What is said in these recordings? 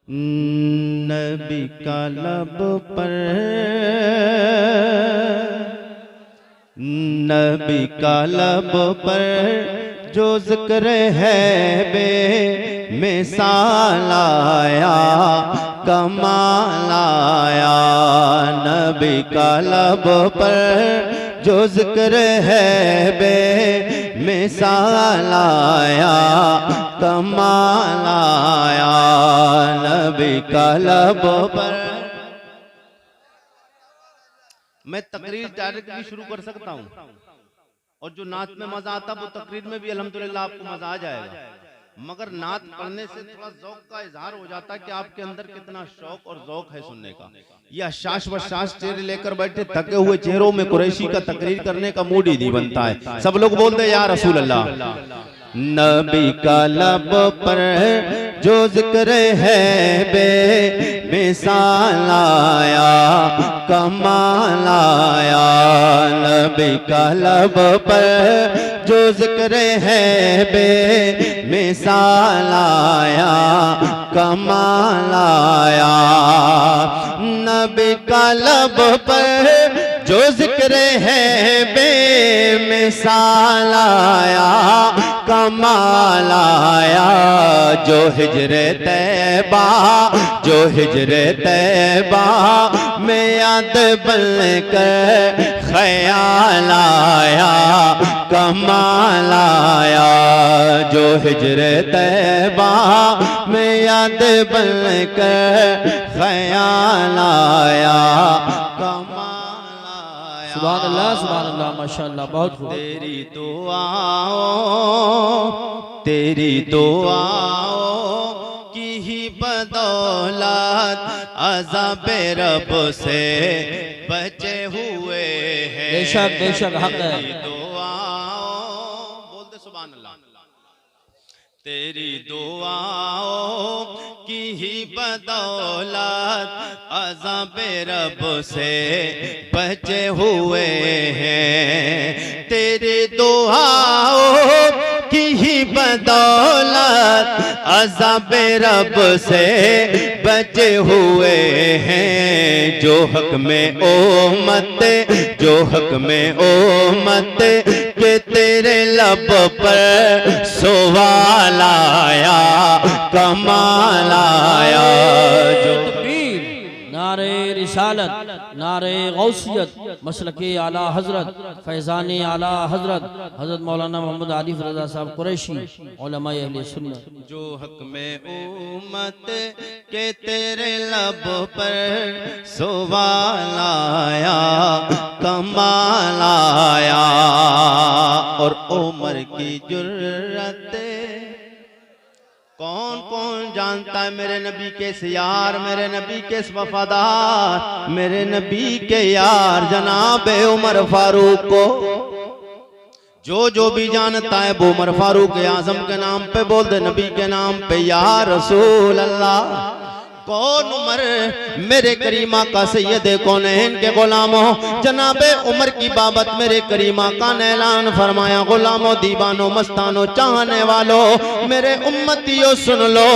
नबी का लब पर, नबी का लब पर जो जिक्र है बे मिसाल आया, कमाल आया। नबी का लब पर जो जिक्र है बे मिसाल आया, कमाल आया। नबी का लब पर मैं तकरीर डायरेक्ट भी शुरू कर सकता हूँ, और जो नात में मजा आता वो तकरीर में भी अल्हम्दुलिल्लाह आपको मजा आ जाएगा, मगर नात पढ़ने से थोड़ा ज़ौक़ का इजहार हो जाता है कि आपके अंदर कितना शौक और ज़ौक़ है सुनने का। यह शाश व शाश चेहरे लेकर बैठे थके हुए चेहरों में कुरैशी का तकरीर करने का मूड ही नहीं बनता है। सब लोग बोलते या रसूल अल्लाह। नबी का लब पर जो जिक्र है बे मिसाल आया, कमाल आया। नबी का लब पर जो जिक्र है बे मिसाल आया, कमाल आया। नबी का लब पर जो जिक्र है बे मिसाल आया, कमाल आया। जो हिजरे तैबा, जो हिजरे तैबा में याद बनकर ख्याल आया, कमाल आया। जो हिजरे तैबा में याद बनकर ख्याल आया, कमाल आया। सुभान अल्लाह माशाअल्लाह, बहुत खूब। तेरी दुआओं, तेरी दुआओं की ही बदौलत अज़ाबे रब से बचे हुए हैं। बेशक बेशक हक है। तेरी दुआओं, बोलते सुभान अल्लाह। तेरी दुआओं की ही बदौलत अज़ाबे रब से बचे हुए हैं। तेरी दुआओं की ही बदौलत अज़ाबे रब से बचे हुए हैं। जो हक में उम्मत, जो हक में उम्मत के तेरे लब पर सवाल आया, कमाल आया। जो नारे रिसालत, नारे गौसियत, मसलके आला हजरत, फैज़ान आला हजरत, हजरत मौलाना मोहम्मद आरिफ रज़ा साहब कुरैशी, उलमाए अहले सुन्नत। जो हक में उम्मत के तेरे लब पर सवाल आया, कमाल आया। और उमर की जुर्रत कौन कौन जानता है मेरे नबी के यार, मेरे नबी के वफादार, मेरे नबी के यार जनाब उमर फारूक को। जो भी जानता है वो उमर फारूक आजम के नाम पे बोल दे, नबी के नाम पे या रसूल अल्लाह। कौन उमर मेरे करीमा का सैयदे कौनैन के गुलामों जनाबे उमर की बाबत मेरे करीमा का ऐलान फरमाया। गुलामों, दीवानों, मस्तानों, चाहने वालों, मेरे उम्मतियों सुन लो,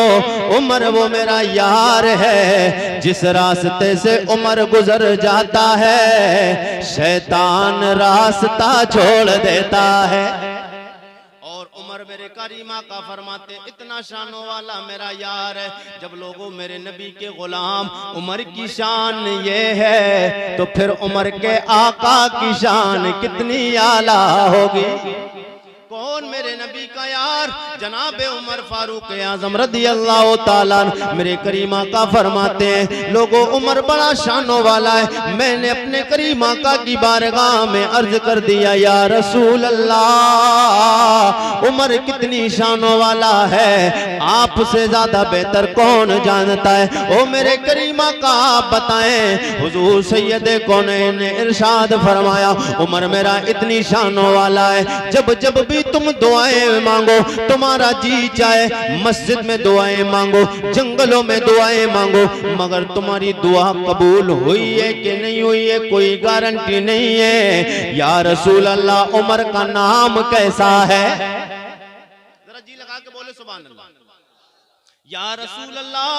उमर वो मेरा यार है। जिस रास्ते से उमर गुजर जाता है शैतान रास्ता छोड़ देता है। उमर मेरे करीमा का फरमाते इतना शानों वाला मेरा यार है। जब लोगों मेरे नबी के गुलाम उमर की शान ये है, तो फिर उमर के आका की शान कितनी आला होगी। कौन मेरे नबी का यार जनाबे उमर फारूक आजम रदी अल्लाह ताला मेरे करीमा का फरमाते हैं, लोगों उमर बड़ा शानों वाला है। मैंने अपने करीमा का की बारगाह में अर्ज कर दिया, या रसूल अल्लाह उमर कितनी शानों वाला है, आपसे ज्यादा बेहतर कौन जानता है। ओ मेरे करीमा का आप बताएं। हुजूर सैयदे कौनैन ने इरशाद फरमाया, उमर मेरा इतनी शानों वाला है, जब जब भी तुम दुआएं मांगो, तुम्हारा जी चाहे मस्जिद में दुआएं मांगो, जंगलों में दुआएं मांगो, मगर तुम्हारी दुआ कबूल हुई है कि नहीं हुई है कोई गारंटी नहीं है। या रसूल अल्लाह उमर का नाम कैसा है? जरा जी लगा के बोले सुभान अल्लाह। या रसूल अल्लाह,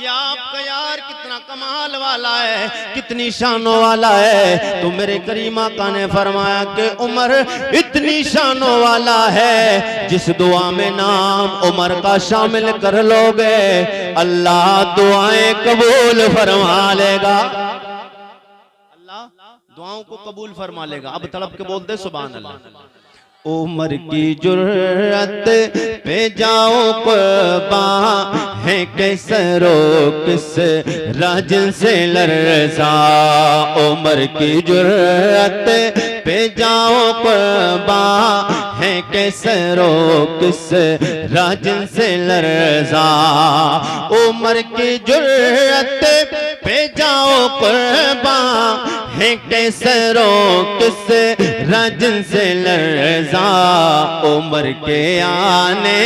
ये आपका यार कितना कमाल वाला है, कितनी शानों वाला है। तो मेरे करीम आका ने फरमाया कि उमर इतनी शानों वाला है, जिस दुआ में नाम उमर का शामिल कर लोगे अल्लाह दुआएं कबूल फरमा लेगा। अल्लाह दुआओं को कबूल फरमा लेगा। अब तड़प के बोलते सुभान अल्लाह। उमर की जुर्रत पे जाओ कुर्बान है, कैसे किस राज से लरज़ा। उमर की जुर्रत पे जाओ कुर्बान है, कैसे किस राज से लरज़ा। उमर की जुर्रत पे जाओ कुर्बान है, कैसे किस राज से लरज़ा। उमर के आने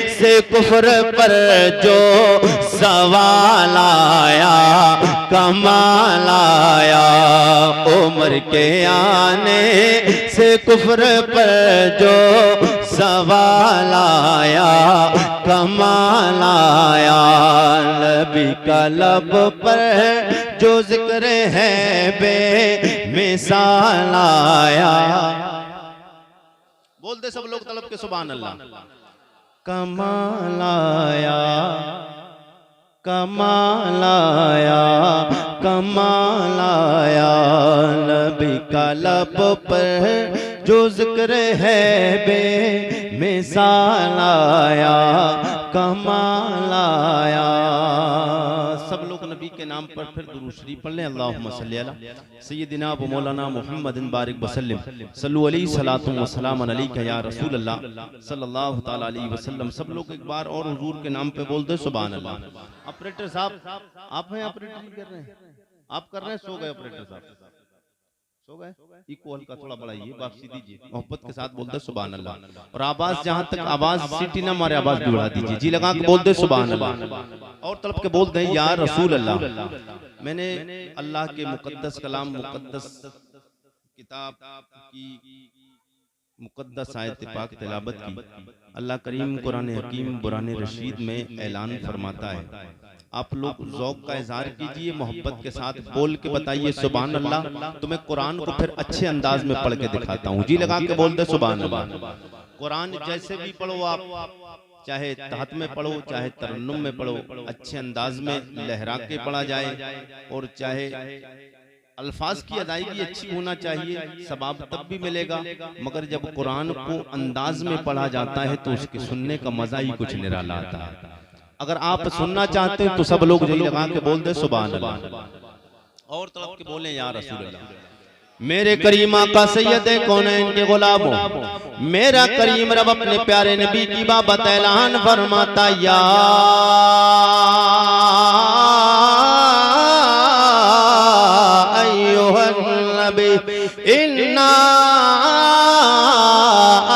से कुफ्र पर जो सवाल आया कमाल आया। उमर के आने से कुफ्र पर जो सवाल आया कमाल आया। नबी का लब पर जो जिक्र है बे मिसाल आया। बोलते सब लोग तलब के सुभान अल्लाह। कमाल आया कमाल आया कमाल आया। नबी का लब पर जो जिक्र है बे मिसाल आया कमाल आया। सब लोग नबी के नाम पर फिर दुरूद शरीफ पढ़ लें। अल्लाहुम्मा सल्ली अला सय्यदिना व मौलाना मुहम्मदिन बारिक वसल्लम सल्लु अलैहि सलातु व सलाम अलैका या रसूल अल्लाह सल्लल्लाहु तआला अलैहि वसल्लम। सब लोग एक बार और हुजूर के नाम पे बोलते सुभान अल्लाह। ऑपरेटर साहब आप हैं, ऑपरेटर कर रहे हैं, आप कर रहे हैं, सो गए ऑपरेटर साहब, सो गए। इक्वल का थोड़ा बढ़ाइए, वापसी दीजिए, मोहब्बत के साथ बोलते सुभान अल्लाह। और आवाज जहां तक आवाज सीटी ना मारे आवाज भी बढ़ा दीजिए। जी लगा के बोलते सुभान अल्लाह। और तलब के बोलते हैं या रसूल अल्लाह। मैंने अल्लाह के मुकद्दस कलाम, मुकद्दस किताब की मुकद्दस आयत पाक तिलावत की। अल्लाह करीम कुरान हकीम बुरान रशीद में ऐलान फरमाता है, आप लोग ज़ौक़ का इज़हार कीजिए, मोहब्बत के साथ बोल के बताइए सुभान अल्लाह। तो मैं कुरान को फिर अच्छे अंदाज में पढ़ के दिखाता हूँ। जी लगा के बोलते सुभान अल्लाह। कुरान जैसे भी पढ़ो आप, चाहे तहत में पढ़ो चाहे तरन्नुम में पढ़ो, अच्छे अंदाज में लहरा के पढ़ा जाए। और चाहे अल्फाज की अदायगी अच्छी होना चाहिए, सवाब तब भी मिलेगा। मगर जब कुरान को अंदाज में पढ़ा जाता है तो उसके सुनने का मजा ही कुछ निराला आता है। अगर आप सुनना चाहते हैं तो सब लोग यही लगा के बोल दे सुभान अल्लाह। और तलब के बोले या रसूल अल्लाह। मेरे करीम आका सैयदे कौनैन के गुलामों, मेरा करीम रब अपने प्यारे नबी की बाबत ऐलान फरमाता, या अय्युहन नबी इन्ना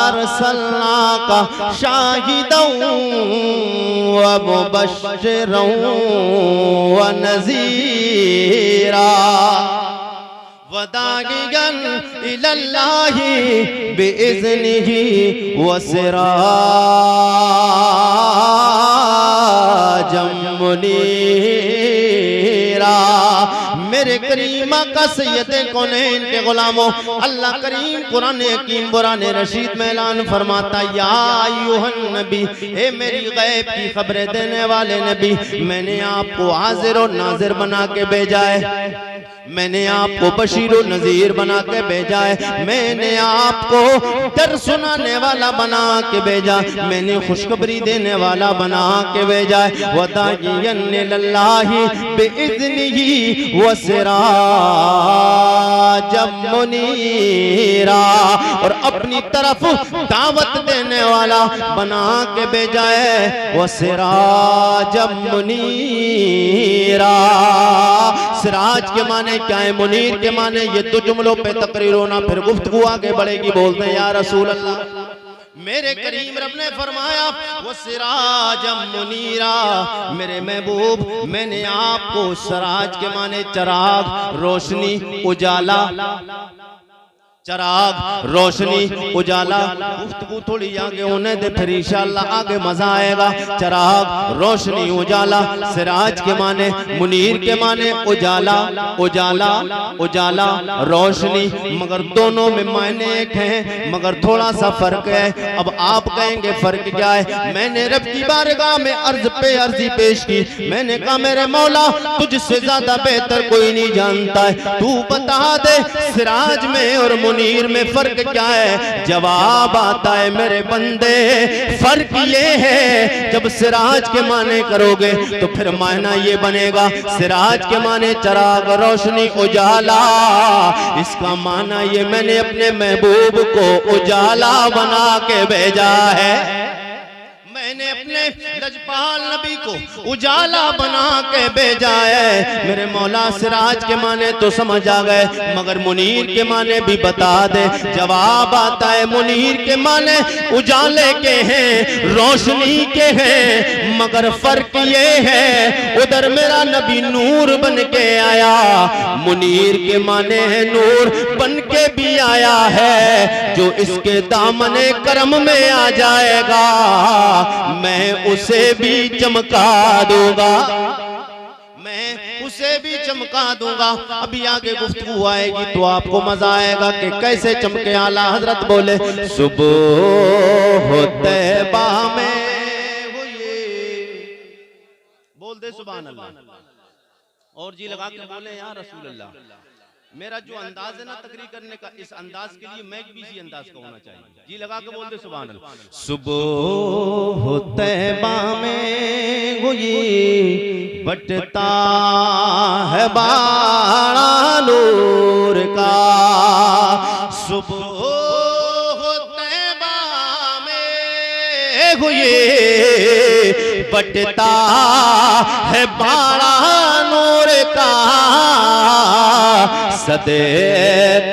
अरसलनाका शाहिदन व मुबश्शिरन व नज़ीरा वदाइयन इलल्लाहि बिइज़्निही व सिराजम मुनीरा। मेरे करीम आका सैयदे कौनैन के गुलामों, अल्लाह करीम कुरान हकीम बुरान रशीद में ऐलान फरमाता, या अय्युहन नबी, ए मेरी गैब की खबरें देने वाले नबी, मैंने आपको हाजिर और नाजिर बना के भेजा है, मैंने आपको बशीर और नजीर बना के भेजा है, मैंने आपको डर सुनाने वाला बना के भेजा, मैंने खुशखबरी देने वाला बना के भेजा है। वदाइयन इलल्लाहि बिइज़्निही व सिराजम मुनीरा, और अपनी तरफ दावत देने वाला बना के भेजा है। व सिराजम मुनीरा, सिराज के माने क्या है, मुनीर के माने, ये तो जुमलों पे तकरीर होना, फिर गुफ्तगू आगे बढ़ेगी। बोलते हैं या रसूल अल्लाह। मेरे करीम रब ने फरमाया, वो सिराजम मुनीरा, मेरे महबूब मैंने आपको सिराज के माने चराग, रोशनी, उजाला, चराग, रोशनी, उजाला। गुफ्तगू थोड़ी आगे होने दे, फिर इंशाअल्लाह आगे मजा आएगा। चराग, रोशनी, उजाला। सिराज के माने, मुनीर के माने उजाला, उजाला, उजाला, रोशनी। मगर दोनों में मायने एक हैं, मगर थोड़ा सा फर्क है। अब आप कहेंगे फर्क क्या है? मैंने रब की बारगाह में अर्ज पे अर्जी पेश की। मैंने कहा मेरे मौला, तुझसे ज्यादा बेहतर कोई नहीं जानता है, तू बता दे सिराज में और मुनीर में फर्क क्या है? जवाब आता है मेरे बंदे, फर्क ये है, जब सिराज के माने करोगे तो फिर मायना ये बनेगा, सिराज के माने चराग, रोशनी, उजाला। इसका माना ये मैंने अपने महबूब को उजाला बना के भेजा है। मैंने अपने लजपाल नबी को उजाला बना के भेजा है। मेरे मौला सिराज के माने तो समझ आ गए, मगर मुनीर के माने भी बता दे। जवाब आता है मुनीर के माने उजाले के हैं, रोशनी के हैं, मगर फर्क ये है उधर मेरा नबी नूर बन के आया, मुनीर के माने है नूर बन के भी आया है। जो इसके दामने करम में आ जाएगा मैं उसे भी चमका दूंगा, मैं उसे भी चमका दूंगा। अभी आगे गुफ्तगू आएगी तो आपको मजा आएगा कि कैसे चमके। आला हजरत बोले सुबह हो तैबा में हुए, बोल दे सुभान अल्लाह। और जी लगा के बोले या रसूल अल्लाह। मेरा जो अंदाज है ना तकरीर करने का, इस अंदाज के लिए मैं भी इसी अंदाज का होना चाहिए। जी लगा के बोल दे सुभान अल्लाह। सुबह हो तैबा में हुई, बटता है बाड़ा नूर का। सुबह हो तैबा में हुई, बटता है बाड़ा नूर का। सदे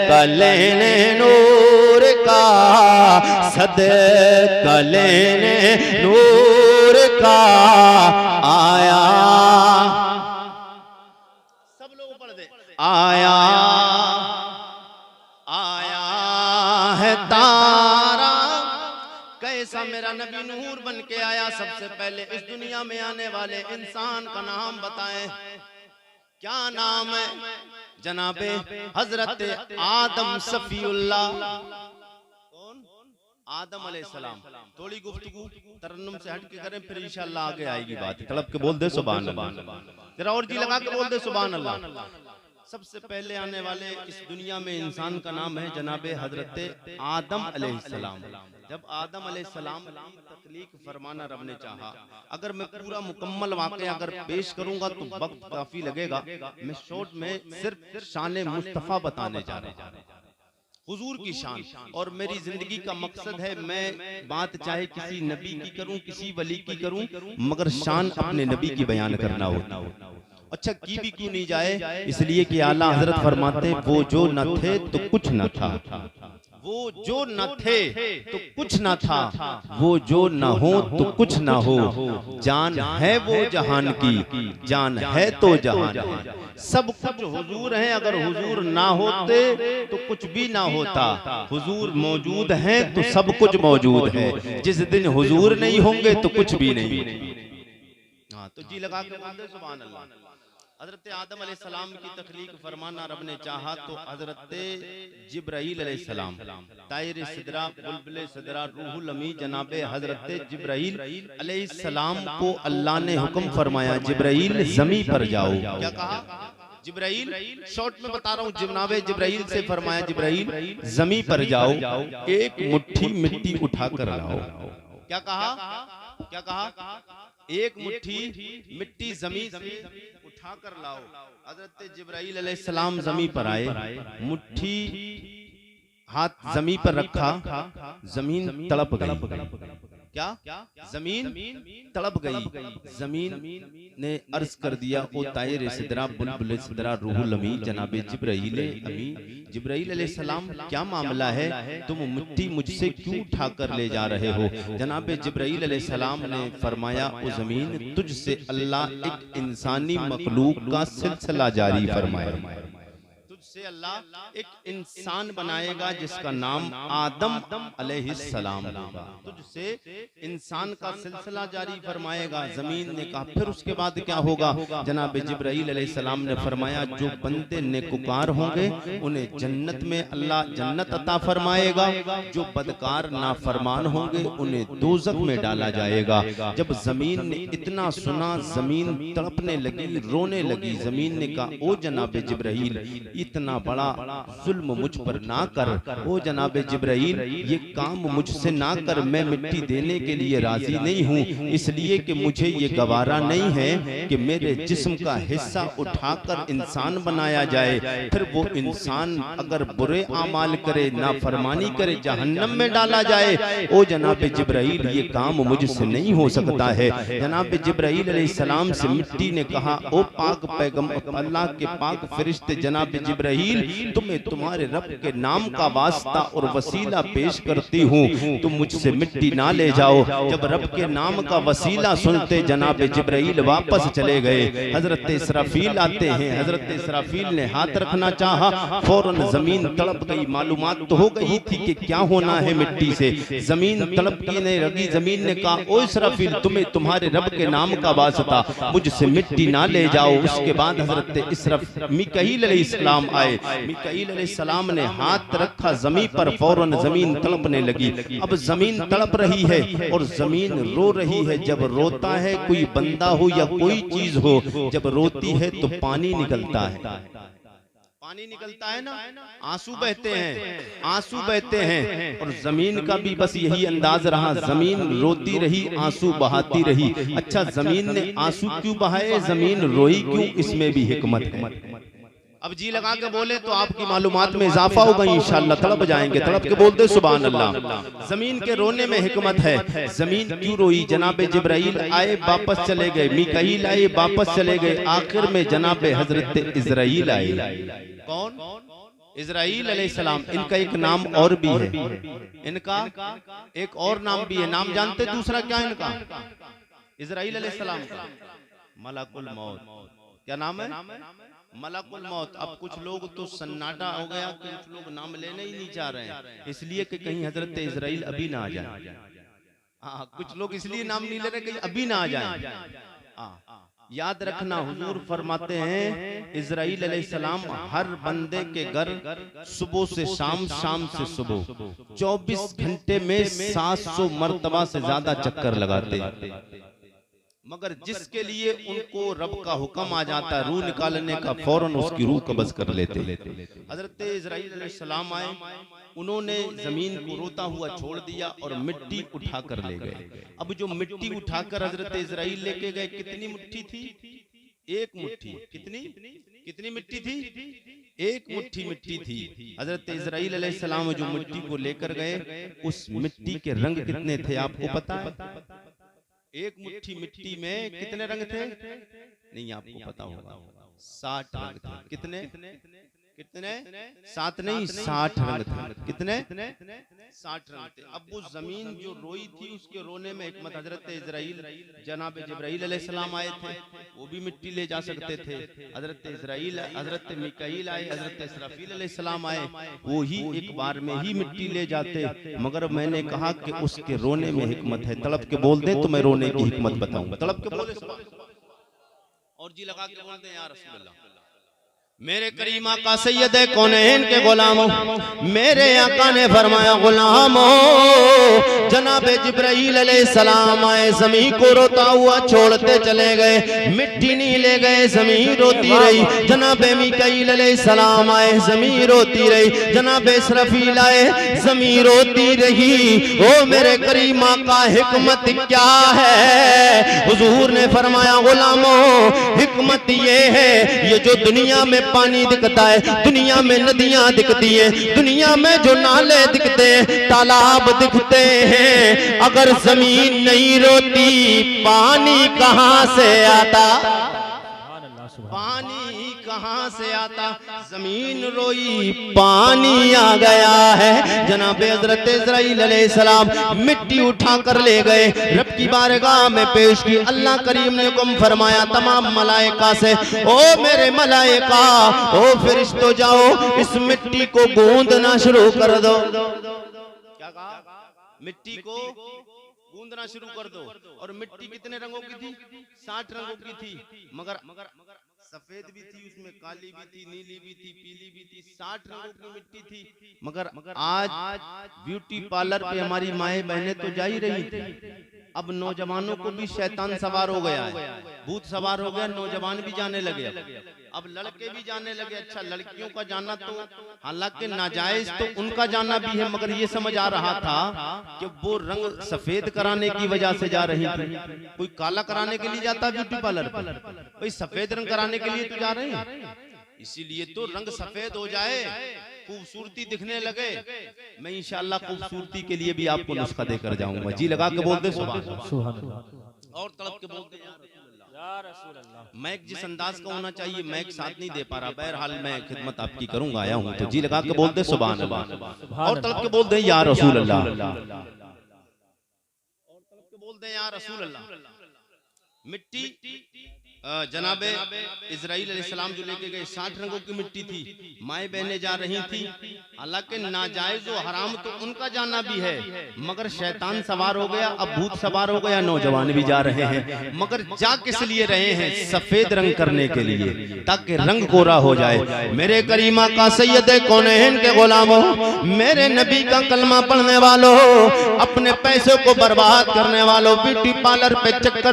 कलेने नूर का, सदे कलेने नूर का आया। सब लोग पढ़ दे। आया आया है तारा, कैसा मेरा नबी नूर बन के आया। सबसे पहले इस दुनिया में आने वाले इंसान का नाम बताएं, क्या नाम है? जनाबे हजरत आदम सफीउल्लाह। कौन? आदम अलैहिस्सलाम। थोड़ी गुफ्तगू तरन्नुम से हट के करें, फिर इंशाअल्लाह आगे आएगी बात। तड़प के बोल दे सुभान अल्लाह, जरा और जी लगा के बोल दे सुभान अल्लाह। सबसे पहले आने वाले इस दुनिया में इंसान का नाम है जनाबे हजरत आदम अलैहिस्सलाम। जब आदम अलैहिस्सलाम की तख्लीक फरमाना रब ने चाहा, अगर मैं पूरा मुकम्मल वाक़या अगर पेश करूंगा तो वक्त काफी लगेगा। मैं शॉर्ट में सिर्फ शान मुस्तफ़ा बताने जा रहा हूं, हुजूर की शान। और मेरी जिंदगी का मकसद है, मैं बात चाहे किसी नबी की करूं, किसी वली की करूं, मगर शान अपने नबी की बयान करना होता। अच्छा की भी क्यों नहीं जाए, इसलिए कि आला हजरत फरमाते वो जो न थे तो कुछ न था, वो जो न थे तो कुछ न था, वो जो न हो तो कुछ न हो। जान है वो जहान की, जान है तो जहान है। सब कुछ हुजूर है, अगर हुजूर ना होते तो कुछ भी ना होता। हुजूर मौजूद हैं तो सब कुछ मौजूद है। जिस दिन हुजूर नहीं होंगे तो कुछ भी नहीं। हाँ तो जी लगा के बोलते सुभान अल्लाह। हजरत आदम अलैहिस्सलाम की तख्लीक फरमाना रब ने चाहा तो हजरत जिब्राईल अलैहिस्सलाम, तायर सिदरा, बुलबुल सिदरा, रूहुल अमी जनाबे हजरत जिब्राईल अलैहिस्सलाम को अल्लाह ने हुक्म फरमाया जिब्राईल ज़मी पर जाओ। क्या कहा? जिब्राईल, शॉर्ट में बता रहा हूँ, जनाबे जिब्राईल से फरमाया जिब्राईल ज़मी पर जाओ, एक मुट्ठी मिट्टी उठा कर लाओ। क्या कहा? क्या कहा? एक मुट्ठी मिट्टी जमीन से उठा कर लाओ। हजरत जिब्राईल अलैहिस्सलाम जमीन पर आए, मुट्ठी हाथ जमीन पर रखा, जमीन तड़प गई। क्या? जमीन तड़प गई। जमीन ने अर्ज कर दिया ओ तायर सिदरा, बुलबुल सिदरा, रूहुल अमी जनाबे जिब्राईल अमी, जिब्राईल अलैहिस्सलाम क्या मामला है, तुम मिट्टी मुझसे क्यों उठा कर ले जा रहे हो? जनाबे जिब्राईल अलैहिस्सलाम ने फरमाया ओ जमीन, तुझसे अल्लाह एक इंसानी मखलूक का सिलसिला जारी फरमाया, तुझसे अल्लाह एक इंसान बनाएगा जिसका नाम आदम अलैहिस्सलाम होगा। तुझसे इंसान का सिलसिला जारी फरमाएगा। जमीन ने कहा फिर उसके बाद क्या होगा? जनाब जिब्राइल अलैहिस्सलाम ने फरमाया जो बंदे नेकुकार होंगे उन्हें जन्नत में अल्लाह जन्नत अता फरमाएगा, जो बदकार नाफरमान होंगे उन्हें दोज़ख में डाला जाएगा। जब जमीन ने इतना सुना, जमीन तड़पने लगी, रोने लगी। जमीन ने कहा ओ जनाब जिब्राइल, इतना बड़ा जुल्म मुझ पर ना कर। ओ जनाब जिब्राइल, ये काम मुझसे ना कर, मैं मिट्टी देने के लिए राजी नहीं हूँ, इसलिए कि मुझे ये गवारा नहीं है कि मेरे जिस्म का हिस्सा उठाकर इंसान बनाया जाए, फिर वो इंसान अगर बुरे आमाल करे, नाफरमानी करे, जहन्नम में डाला जाए। ओ जनाब जिब्राइल, ये काम मुझसे नहीं हो सकता है। जनाब जिब्राइल अलैहिस्सलाम से मिट्टी ने कहा ओ पाक पैगंबर, अल्लाह के पाक फरिश्ते जनाब जिब्राइल, तुम्हें तुम्हारे रब के नाम का वास्ता और वसीला पेश करती हूँ, तुम मुझसे मिट्टी ना ले जाओ। जब रब के नाम का वसीला सुनते जनाब जिब्राइल वापस चले गए। हजरत इसराफील आते हैं। हजरत इसराफील ने हाथ रखना चाहा, फौरन जमीन तड़प गई। मालूमात तो हो गई थी कि क्या होना है मिट्टी से। जमीन तड़पने लगी। जमीन ने कहा ओ इसराफील, तुम्हें तुम्हारे रब के नाम का वास्ता, मुझसे मिट्टी ना ले जाओ। उसके बाद हजरत मिकाईल अलैहिस्सलाम आए। मिकाईल अलैहिस्सलाम ने हाथ रखा जमीन पर, फौरन जमीन तड़पने लगी। अब जमीन तड़प रही है और जमीन रो रही है। जब रोता है कोई बंदा हो या कोई चीज हो, जब रोती है तो पानी निकलता है, पानी निकलता है ना, आंसू बहते हैं, आंसू बहते हैं। और जमीन का भी बस यही अंदाज रहा, जमीन रोती रही, आंसू बहाती रही। अच्छा, जमीन ने आंसू क्यों बहाए, जमीन रोई क्यों, इसमें भी हिकमत है। अब जी लगा के बोले तो आपकी मालूमात में इजाफा होगा इंशाअल्लाह। तड़प जाएंगे, तड़प के बोलते सुभान अल्लाह। जमीन के रोने में हिकमत है। जमीन क्यों रोई? जनाब जिब्राइल आए, वापस चले गए। मिकाईल आए, वापस चले गए। आखिर में जनाब हजरत इजराइल आए। कौन? इजराइल अलैहिस्सलाम। इनका एक नाम और भी है, इनका एक और नाम भी है। नाम जानते दूसरा क्या है इनका? इजराइल अलैहिस्सलाम का मलकुल मौत। क्या नाम है? मलकुल मौत। अब कुछ लोग तो सन्नाटा हो गया, कुछ लोग नाम लेने ही नहीं चाह रहे हैं, इसलिए कि कहीं हजरत इजराइल अभी ना आ जाए। हाँ, कुछ लोग इसलिए नाम नहीं ले रहे कहीं अभी ना आ जाए। याद रखना, हुजूर फरमाते हैं इजराइल अलैहिस्सलाम हर बंदे के घर सुबह से शाम, शाम से सुबह 24 घंटे में 700 मर्तबा से ज्यादा चक्कर लगाते। मगर जिसके लिए उनको रब का हुक्म आ जाता है रूह निकालने का, फौरन उसकी रूह कब्ज कर लेते। हजरत इजराइल अलैहिस्सलाम आए, उन्होंने जमीन को रोता हुआ छोड़ दिया और मिट्टी उठा कर ले गए। अब जो मिट्टी उठाकर हजरत इजराइल लेके गए, कितनी मुट्ठी थी? एक मुट्ठी। कितनी मिट्टी थी? एक मुट्ठी मिट्टी थी। हजरत इजराइल अलैहिस्सलाम जो मिट्टी को लेकर गए, उस मिट्टी के रंग कितने थे आपको पता है? एक मुट्ठी मिट्टी में कितने रंग थे? नहीं, आपको पता होगा। 60 रंग थे। कितने? 7 नहीं, 60 रंग थे। कितने? 60 रंग थे। अब वो जमीन जो रोई थी, उसके रोने में हिकमत। हजरत इजराइल जनाब जिब्राइल अलैहिस्सलाम आए थे, वो भी मिट्टी ले जा सकते थे। हजरत इजराइल, हजरत मिकाईल आए, हजरत इसराफील अलैहिस्सलाम आए, वो ही एक बार में ही मिट्टी ले जाते। मगर मैंने कहा कि उसके रोने में हिकमत है। तड़प के बोल दे तो मैं रोने की हिकमत बताऊंगा। तड़प के बोले और जी लगा के बोलते हैं या रसूल अल्लाह। मेरे करीमा का सैयद कौनैन के गुलामों, मेरे आका ने फरमाया गुलामों, जनाब जिब्राइल अलैहिस्सलाम आए, जमीन को रोता हुआ छोड़ते चले गए, मिट्टी नहीं ले गए, जमीन रोती रही। जनाब मिकाईल अलैहिस्सलाम आए, जमीन रोती रही। जनाब इसराफील आए, जमीन रोती रही। ओ मेरे करीमा का हिकमत क्या है? हुजूर ने फरमाया गुलामों, हिकमत ये है, ये जो दुनिया में पानी दिखता है, दुनिया में नदियां दिखती हैं, दुनिया में जो नाले दिखते हैं, तालाब दिखते हैं, अगर जमीन नहीं रोती पानी कहां से आता? पानी कहां से आता, जमीन रोई पानी आ गया है। जनाब हजरत इस्राइल अलैहिस्सलाम मिट्टी उठा कर ले गए, रब की बारगाह में पेश की। अल्लाह करीम ने हुक्म फरमाया तमाम मलाइका से, ओ मेरे मलाइका, ओ फरिश्तों, जाओ इस मिट्टी को गूंदना शुरू कर दो। क्या कहा? मिट्टी को गूंदना शुरू कर दो। और मिट्टी कितने रंगों की थी? 60 रंगों की थी, मगर सफेद भी थी, उसमें काली भी थी, नीली भी थी, पीली भी थी, 60 रंगों की मिट्टी थी। मगर आज ब्यूटी पार्लर पे हमारी माए बहनें तो जा ही रही थी। अब नौजवानों को भी शैतान सवार हो गया है, भूत सवार हो गया, नौजवान भी जाने लगे, अब लड़के भी जाने लगे। अच्छा, लड़कियों का जाना तो हालांकि नाजायज तो उनका जाना भी है, मगर ये समझ आ रहा था कि वो रंग सफेद कराने की वजह से जा रही थी। कोई काला कराने के लिए जाता ब्यूटी पार्लर पर, कोई सफेद रंग कराने के लिए तो जा रहे हैं। इसीलिए तो रंग सफेद हो जाए, खूबसूरती दिखने लगे। मैं इंशाअल्लाह खूबसूरती के लिए भी आपको नुस्खा देकर जाऊंगा। जी लगा के बोलते सुभान अल्लाह, और तड़प के बोलते या रसूल अल्लाह। मैक जिस अंदाज का होना चाहिए, मैक साथ नहीं दे पा रहा। बहरहाल मैं खिदमत आपकी करूंगा, आया हूं तो जी लगा के बोलते सुभान अल्लाह, और तड़प के बोलते या रसूल अल्लाह, और तड़प के बोलते या रसूल अल्लाह। मिट्टी जनाबे इस्राइल अलैहिस्सलाम जो लेके गए 60 रंगों की मिट्टी थी, माए बहनें जा रही थी। हालांकि नाजायज और हराम तो उनका जाना भी है, मगर शैतान सवार हो गया, अब भूत सवार हो गया, नौजवान भी जा रहे हैं। मगर जा किस लिए रहे हैं? सफेद रंग करने के लिए, ताकि रंग गोरा हो जाए। मेरे करीमा का सैयद कौनैन के गुलामों, मेरे नबी का कलमा पढ़ने वालों, अपने पैसों को बर्बाद करने वालों, ब्यूटी पार्लर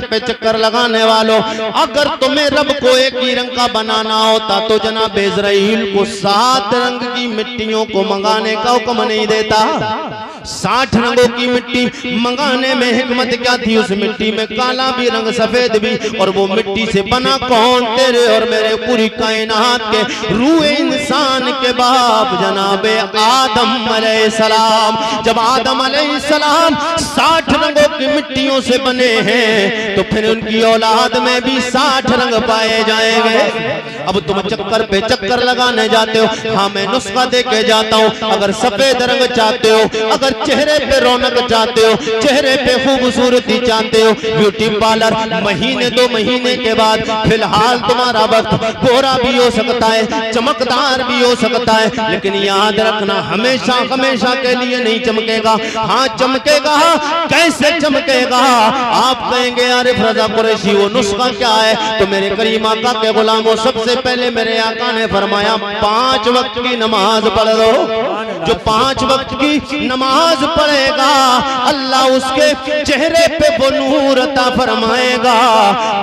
पे चक्कर लगाने वालों, अगर तुम्हें रब को एक ही रंग का बनाना होता तो जनाब इस्राइल को 7 रंग की मिट्टियों को मंगाने का हुक्म नहीं देता। 60 रंगों की मिट्टी मंगाने में हिकमत क्या थी? उस मिट्टी में काला भी रंग, सफेद भी, और वो मिट्टी से बना कौन? तेरे और मेरे पूरी कायनात के रूह इंसान के बाप जनाब आदम अलैहिस्सलाम। जब आदम अलैहिस्सलाम 60 रंगों की मिट्टियों से बने हैं तो फिर उनकी औलाद में भी 60 रंग पाए जाएंगे। अब तुम चक्कर पे चक्कर लगाने जाते हो, हाँ मैं नुस्खा दे के जाता हूँ। अगर सफेद रंग चाहते हो, अगर चेहरे पे रौनक चाहते हो, चेहरे पे खूबसूरती चाहते हो, ब्यूटी पार्लर महीने 2 महीने के बाद फिलहाल तुम्हारा वक्त गोरा भी हो सकता है, चमकदार भी हो सकता है, लेकिन याद रखना हमेशा हमेशा के लिए नहीं चमकेगा। हाँ चमकेगा, कैसे चमकेगा? आप कहेंगे आरिफ रजा कुरैशी वो नुस्खा क्या है? तो मेरे करीम आका के गुलामों, सबसे पहले मेरे आका ने फरमाया 5 वक्त की नमाज पढ़ लो। जो 5 वक्त की नमाज पढ़ेगा अल्लाह उसके चेहरे पे वो नूर अता फरमाएगा,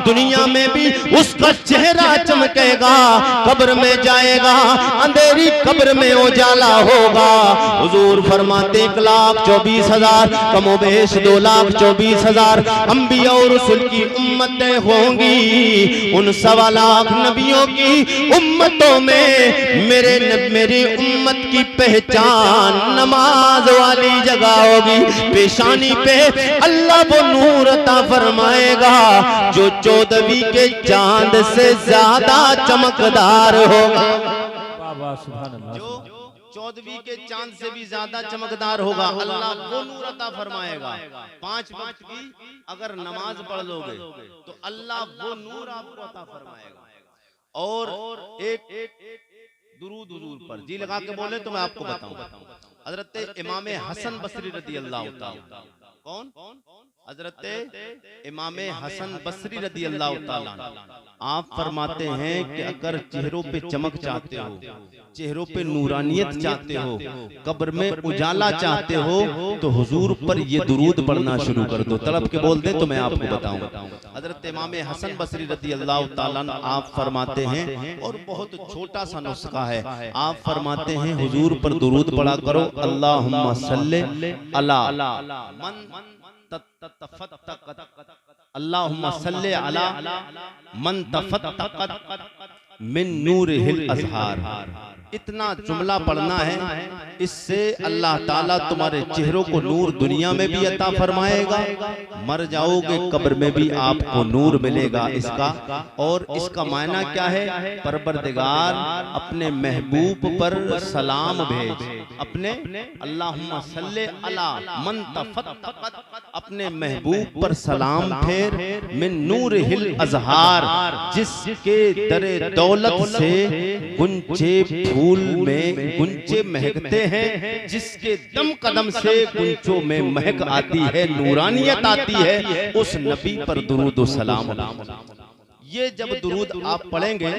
दुनिया में भी उसका चेहरा चमकेगा। कब्र में जाएगा, अंधेरी कब्र में उजाला होगा। हुजूर फरमाते 1,24,000 कमोबेश 2,24,000 अंबिया और रसूल की उम्मतें होंगी। उन 1.25 लाख नबियों की उम्मतों में मेरी उम्मत की पहचान नमाज वाली जगह होगी। पेशानी पे अल्लाह वो नूर अता फरमाएगा जो 14वीं के चांद से ज्यादा चमकदार होगा। जो 14वीं के चांद से भी ज्यादा चमकदार होगा, अल्लाह वो नूर अता फरमाएगा। 5 वक्त की अगर नमाज पढ़ लोगे तो अल्लाह वो नूर आपको अता फरमाएगा। और एक दुरूद हुजूर पर जी लगा के बोले तो मैं आपको बताऊं, हजरत इमाम हसन बसरी रदी अल्लाह ताला। कौन? हजरत इमाम हसन बसरी रदी अल्लाह ताला। आप फरमाते हैं कि अगर चेहरों पे चमक चाहते हो, चेहरों पे नूरानियत चाहते हो, कब्र में उजाला चाहते हो, तो हुजूर पर ये दुरूद पढ़ना शुरू कर दो। तड़प के बोल दे तो मैं आपको बताऊं। हजरत इमाम हसन बसरी रदी अल्लाह ताला आप फरमाते हैं, और बहुत छोटा सा नुस्खा है, आप फरमाते हैं हुजूर पर दुरूद पढ़ा करो, अल्लाहुम्मा सल्ले अला मन तफत्तक़त, अल्लाहुम्मा सल्ले अला मन तफत्तक़त मिन नूरिहिल अज़हार। इतना जुमला पढ़ना है, इससे अल्लाह ताला तुम्हारे चेहरों को नूर दुनिया में भी अता फरमाएगा, मर जाओगे कब्र में भी आपको नूर मिलेगा इसका। और इसका मायना क्या है? परवरदिगार अपने महबूब पर सलाम भेज, अपने अल्लाहुम्मा सल्ले अला मन तफत्तक़त, अपने महबूब पर सलाम फेर, मिन नूर हिल अजहार, जिसके दरे दौलत से गुंजे फूल में गुंजे महकते हैं, जिसके दम कदम से गुंचों में महक आती है, नूरानियत आती है, उस नबी पर दुरूद व सलाम। ये जब दुरूद आप पढ़ेंगे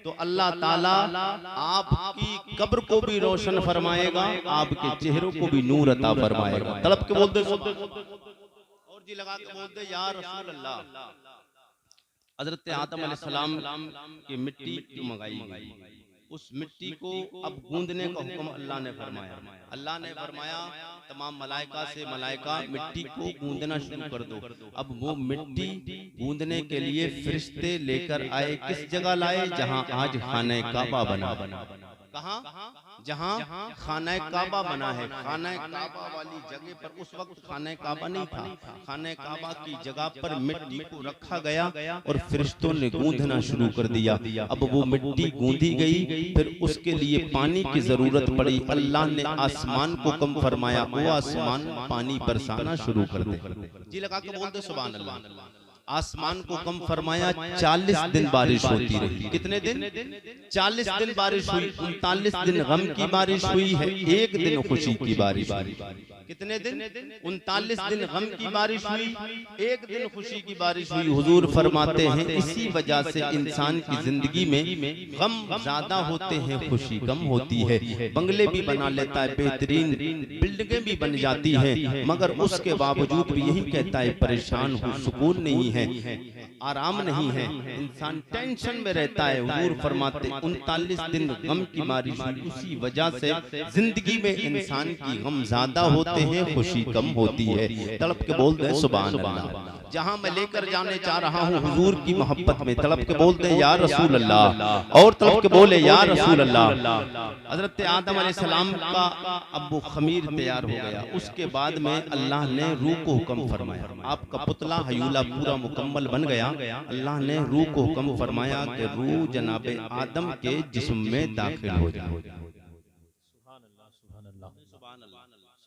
तो अल्लाह ताला आपकी कब्र को भी रोशन फरमाएगा, आपके चेहरों को भी नूर अता फरमाएगा। तड़प के बोलते और जी लगा के बोलते या रसूल अल्लाह। हजरत आदम अलैहिस्सलाम की मिट्टी मंगाई गई, उस मिट्टी को अब गूंदने का हुक्म अल्लाह ने फरमाया। अल्लाह ने फरमाया तमाम मलाइका से, मलाइका मिट्टी को गूंदना शुरू कर दो। अब वो मिट्टी गूंदने के लिए फरिश्ते लेकर आए, किस जगह लाए? जहां आज खाने काबा बना। कहां? जहां खाना काबा बना है। खाना काबा वाली जगह पर उस वक्त खाना काबा नहीं था, खाना काबा की जगह पर मिट्टी को रखा गया और फरिश्तों ने गूंदना शुरू कर दिया। अब वो मिट्टी गूंदी गई, फिर उसके लिए पानी की जरूरत पड़ी। अल्लाह ने आसमान को कम फरमाया, वो आसमान पानी बरसाना शुरू कर दे। जी लगा के बोलते सुभान अल्लाह। आसमान को कम फरमाया, 40 दिन बारिश होती रही। कितने दिन? 40 दिन बारिश हुई। 39 दिन गम की बारिश हुई है, 1 दिन खुशी की बारिश हुई। कितने दिन? 39 दिन गम की बारिश हुई, 1 दिन खुशी की बारिश हुई। हुजूर फरमाते हैं इसी वजह से इंसान की जिंदगी में गम ज्यादा होते हैं, खुशी कम होती है। बंगले भी बना लेता है, बेहतरीन बिल्डिंगें भी बन जाती हैं, मगर उसके बावजूद भी यही कहता है परेशान हूँ, सुकून नहीं है, आराम नहीं है, इंसान टेंशन में रहता है। हुजूर फरमाते 39 दिन गम की बारिश हुई, उसी वजह से जिंदगी में इंसान की गम ज्यादा होते हैं, खुशी कम होती है। तड़प के बोलते हैं सुभान अल्लाह। जहां मैं लेकर जाने चाह रहा हूं हुजूर की मोहब्बत में, तड़प के बोलते हैं या रसूल अल्लाह, और तड़प के बोले या रसूल अल्लाह। हजरत आदम अलैहिस्सलाम का अब वो खमीर तैयार हो गया, उसके बाद में अल्लाह ने रूह को हुक्म फरमाया। आपका पुतला हयूला पूरा मुकम्मल बन गया। अल्लाह ने रूह को हुक्म फरमाया कि रूह जनाबे आदम के जिस्म में दाखिल हो जाए।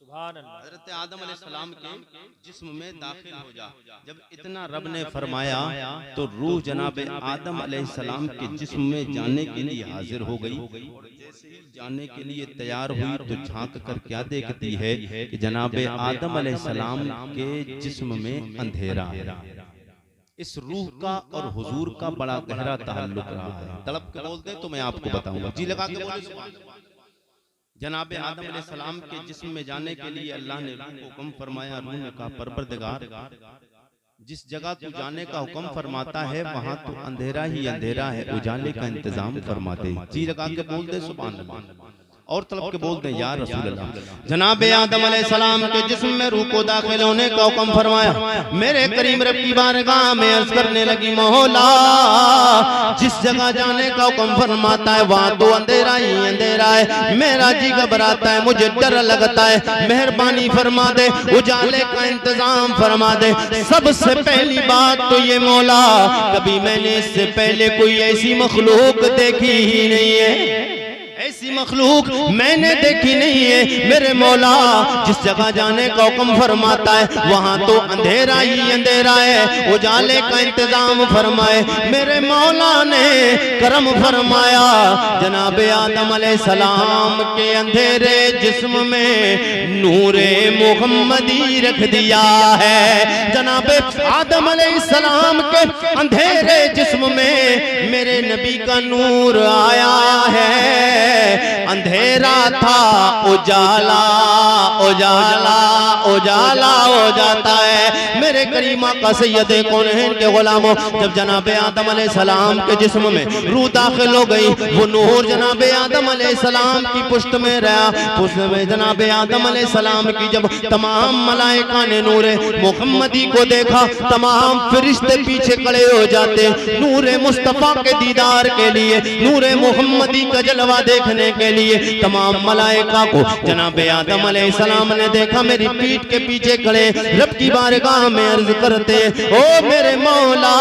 हजरत आदम अलैहिस्सलाम के जिस्म में दाखिल हो जा। जब इतना रब ने फरमाया तो रूह जनाबे आदम अलैहिस्सलाम के जिस्म में जाने के लिए हाजिर हो गई। जैसे ही जाने के लिए तैयार हुई तो झांक कर क्या देखती है कि जनाबे आदम अलैहिस्सलाम के जिस्म में अंधेरा है। इस रूह का और हुजूर का बड़ा गहरा ताल्लुक रहा है। तड़प के बोलते तो मैं आपको बताऊंगा। जी लगा के बोले जनाबे आदम अलैहिस्सलाम के जिस्म में जाने के लिए अल्लाह ने रूह को हुक्म फरमाया। रूह ने कहा परवरदिगार, जिस जगह तू जाने का हुक्म फरमाता है वहां तो अंधेरा ही अंधेरा है, उजाले का इंतजाम फरमा दे। जी लगा के बोलते सुभान अल्लाह, और तलब के बोलते हैं या रसूल अल्लाह। जनाबे आदम अलैहिस्सलाम के जिस्म में रूह को दाखिल होने का हुक्म फरमाया। मेरे करीम रब की बारगाह में अर्ज करने लगी मौला, जिस जगह जाने का हुक्म फरमाता है वहां तो अंधेरा ही अंधेरा है, मेरा जी घबराता है, मुझे डर लगता है, मेहरबानी फरमा दे, उजाले का इंतजाम फरमा दे। सबसे पहली बात तो ये मौला, कभी मैंने इससे पहले कोई ऐसी मखलूक देखी ही नहीं है, ऐसी मखलूक मैंने देखी नहीं है। मेरे मौला, जिस जगह जाने का हुक्म फरमाता है वहां तो अंधेरा ही अंधेरा है, उजाले का इंतजाम फरमाए। मेरे मौला ने करम फरमाया, जनाबे आदम अलैहिस्सलाम के अंधेरे जिस्म में नूरे मुहम्मदी रख दिया है। जनाबे आदम अलैहिस्सलाम के अंधेरे जिस्म में मेरे नबी का नूर आया है। अंधेरा था उजाला उजाला उजाला हो जाता है। मेरे करीमा का सैयदे कौनैन के गुलामों, जब जनाबे आदम अलैहिस्सलाम के जिस्म में रूह दाखिल हो गई, वो नूर जनाबे आदम अलैहिस्सलाम की पुश्त में रहा। पुश्त में जनाबे आदम अलैहिस्सलाम की जब तमाम मलाइका ने नूरे मुहम्मदी को देखा, तमाम फरिश्ते पीछे खड़े हो जाते, नूरे मुस्तफा के दीदार के लिए, नूरे मोहम्मदी का जलवा देखने के लिए तमाम मलाइका को जनाब आदम अलैहिस्सलाम ने देखा। मेरी पीठ के पीछे खड़े रब की बारगाह में अर्ज करते, ओ मेरे मौला,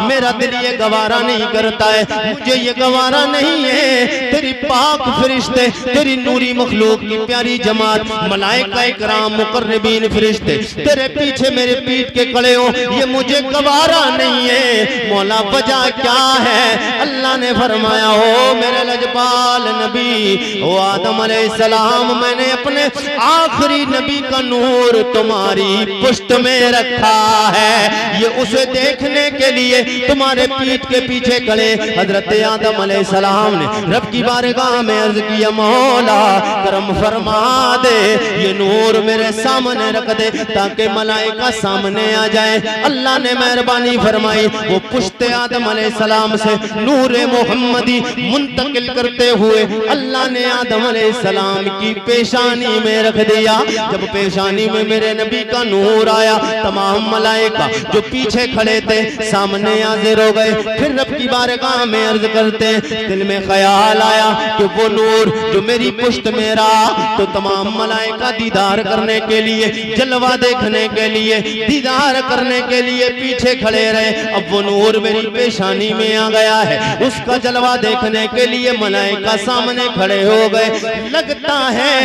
मेरा दिल ये गवारा नहीं करता है, मुझे ये गवारा नहीं है, तेरी पाक फरिश्ते, तेरी नूरी मखलूक की प्यारी जमात, मलाइका इकराम, मुकर्रबीन फरिश्ते तेरे पीछे मेरे पीठ के खड़े हो, ये मुझे गवारा नहीं है। मौला वजह क्या है? अल्लाह ने फरमाया, हो मेरे लजपाल नबी, ओ आदम अलैहिस्सलाम, मैंने अपने आखिरी नबी का नूर तुम्हारी पुष्ट में रखा है, ये उसे देखने के लिए तुम्हारे पीठ के पीछे खड़े हजरत आदम अलैहिस्सलाम ने रब की बारगाह में अर्ज किया, मौला करम फरमा दे, ये नूर मेरे सामने रख दे ताकि मलाइका सामने आ जाए। अल्लाह ने मेहरबानी फरमाई, वो पुश्ते आदम अलैहिस्सलाम से नूरे मोहम्मदी मुंतकिल करते हुए अल्लाह ने आदम अलैहिस्सलाम की पेशानी में रख दिया। जब पेशानी में मेरे नबी का नूर आया, तमाम मलाइका जो पीछे खड़े थे सामने हाजिर हो गए। फिर रब की बारगाह में अर्ज करते, दिल में ख्याल आया कि वो नूर जो मेरी पुश्त में रहा, तो तमाम मलाइका दीदार करने के लिए, जलवा देखने के लिए, दीदार करने के लिए पीछे खड़े रहे। अब वो नूर मेरी पेशानी में आ गया है, उसका जलवा देखने के लिए मलाइका सामने खड़े हो गए। लगता है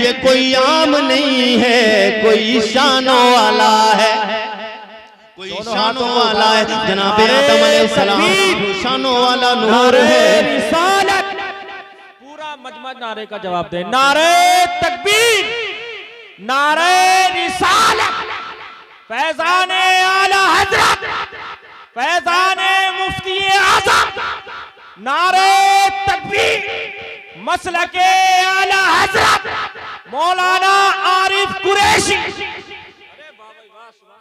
ये कोई आम नहीं है, कोई शानों वाला है, कोई शानों वाला है। जनाब आदम अलैहिस्सलाम शानों वाला नूर है। रिसालत, पूरा मजमा नारे का जवाब दे, नारे तकबीर, नारे रिसालत, फैजाने आला हजरत, फैजाने मुफ्ती आज़म, नारे तकबीर, मसलके आला हजरत मौलाना आरिफ कुरैशी।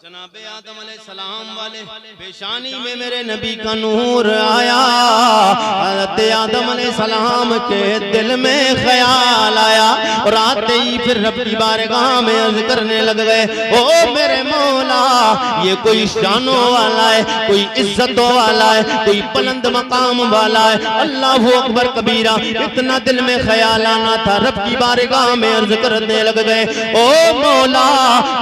जनाबे आदम अलैहिस्सलाम वाले पेशानी में मेरे नबी का नूर आया। हज़रत आदम अलैहिस्सलाम के दिल में ख्याल आया और आते ही फिर रब की बारगाह में अर्ज करने लग गए, ओ मेरे मौला, ये कोई शानों वाला है, कोई इज्जतों वाला है, कोई बुलंद मकाम वाला है। अल्लाहु अकबर कबीरा। इतना दिल में ख्याल आना था, रब की बारगाह में अर्ज करने लग गए, ओ मौला,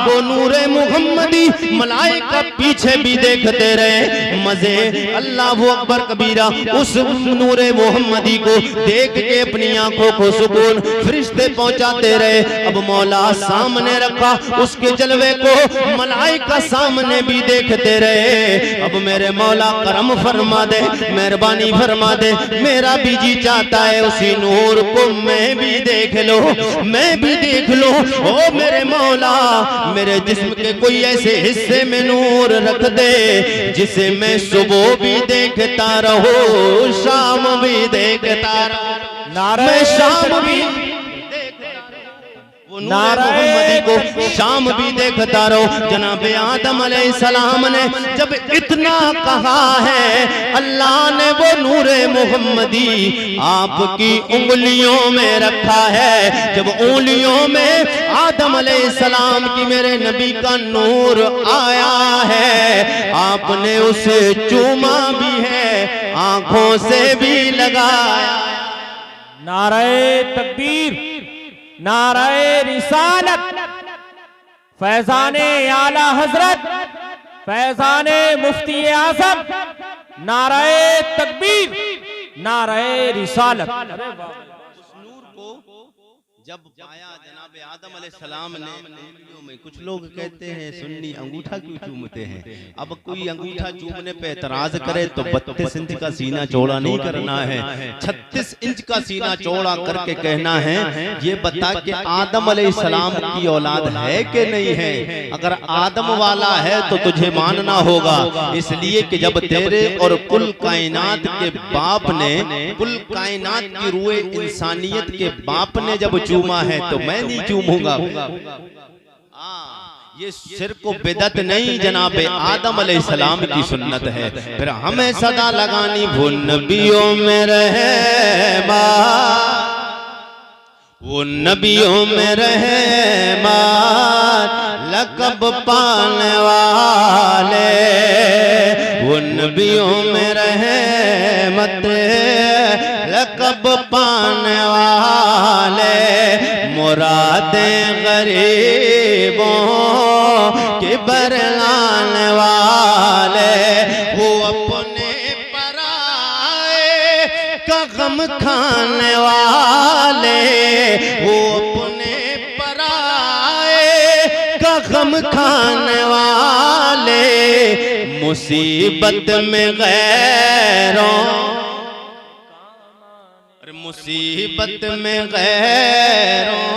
वो नूरे मुहम्मदी मलाइका पीछे भी देखते रहे मजे। अल्लाहु अकबर कबीरा। उस नूरे मोहम्मदी को देख के अपनी आंखों को सुकून फरिश्ते पहुंचाते रहे। अब मौला सामने रखा, उसके जलवे को मलाइका सामने भी देखते रहे। अब मेरे मौला करम फरमा दे, मेहरबानी फरमा दे, मेरा भी जी चाहता है उसी नूर को मैं भी देख लो, मैं भी देख लो। ओ मेरे मौला, मेरे जिस्म के कोई ऐसे हिस्से में नूर रख दे जिसे मैं सुबह भी देखता रहूं, शाम भी देखता रहूं, मैं शाम भी मोहम्मदी को शाम भी देखता रहो। जनाब आदम अलैहिस्सलाम ने जब इतना कहा है, अल्लाह ने वो नूरे मोहम्मदी आपकी उंगलियों में रखा है। जब उंगलियों में आदम अलैहिस्सलाम की मेरे नबी का नूर आया है, आपने उसे चूमा भी है, आंखों से भी लगाया। नारे तकबीर, नारे रिसालत, फैजाने आला हजरत, फैजाने मुफ्ती आज़म, नारे तकबीर, नारे रिसालत। जब पाया जनाब आदम अलैहिस्सलाम ने उंगलियों में, कुछ लोग कहते हैं सुन्नी अंगूठा क्यों चूमते हैं। अब कोई अंगूठा चूमने पे एतराज करे तो 32 इंच का सीना चौड़ा नहीं करना है, 36 इंच का सीना चौड़ा करके कहना है, ये बता कि आदम अलैहिस्सलाम की औलाद है कि नहीं है। अगर आदम वाला है तो तुझे मानना होगा, इसलिए कि जब तेरे और कुल कायनात के बाप ने, कुल कायनात की रूए इंसानियत के बाप ने जब चूमा है तो मैं नहीं चूमूंगा। ये शिर्क को बिदअत नहीं, जनाब आदम अलैहिस्सलाम की सुन्नत है। फिर हमें सदा लगानी वो नबियों में रहमा, वो नबियों में रहमा, लक़ब पाने वाले, वो वो नबियों में रहमत लक़ब पाने वाले, मुरादें गरीबों के बरलाने वाले, वो अपने पराए का गम खाने वाले, वो अपने पराए का गम खाने वाले, मुसीबत में गैरों, मुसीबत में गैरों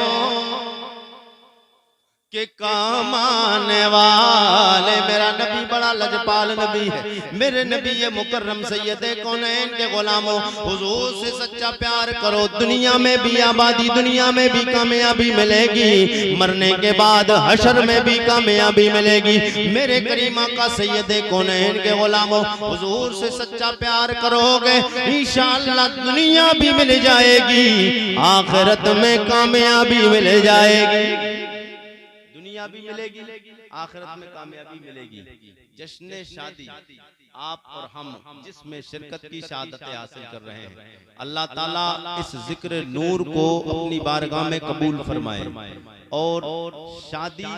के काम आने वाले। मेरा नबी बड़ा लजपाल नबी है, मेरे नबी ये मुकर्रम सैयदे कौनैन के गुलामों, हुजूर से सच्चा प्यार करो, दुनिया में भी आबादी, दुनिया में भी कामयाबी मिलेगी, मरने के बाद हशर में भी कामयाबी मिलेगी। मेरे करीमा का सैयदे कौनैन के गुलामों, हुजूर से सच्चा प्यार करोगे इंशाअल्लाह दुनिया भी मिल जाएगी, आखिरत में कामयाबी मिल जाएगी। दुनिया भी मिलेगी, आखिरत में कामयाबी मिलेगी। जश्न शादी आप और हम जिसमें शिरकत की शहादतें हासिल कर रहे हैं, अल्लाह ताला इस जिक्र नूर को अपनी बारगाह में कबूल फरमाए। और शादी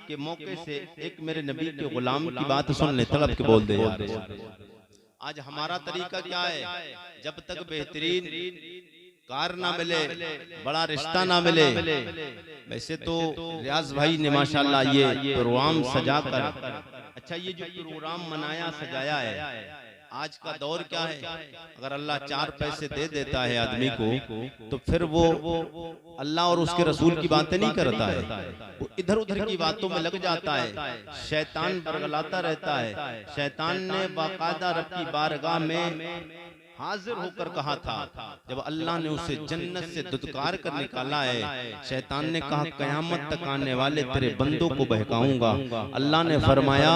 के मौके से एक मेरे नबी के गुलाम की बात सुन ले, तड़प के बोल दे यार। आज हमारा तरीका क्या है, जब तक बेहतरीन कार ना मिले, बड़ा रिश्ता ना मिले, वैसे तो रियाज भाई ने माशाल्लाह ये प्रोग्राम सजा कर, अच्छा ये जो प्रोग्राम मनाया सजाया है, आज का दौर क्या है, अगर अल्लाह 4 पैसे दे देता है आदमी को तो फिर वो अल्लाह और उसके रसूल की बातें नहीं करता है, वो इधर उधर की बातों में लग जाता है, शैतान बरगलाता रहता है। शैतान ने बाकायदा रब की बारगाह में हाजिर होकर कहा था, जब अल्लाह ने उसे जन्नत से दुदकार कर निकाला है, शैतान ने कहा कयामत तक आने वाले तेरे बंदों को बहकाऊंगा। अल्लाह ने फरमाया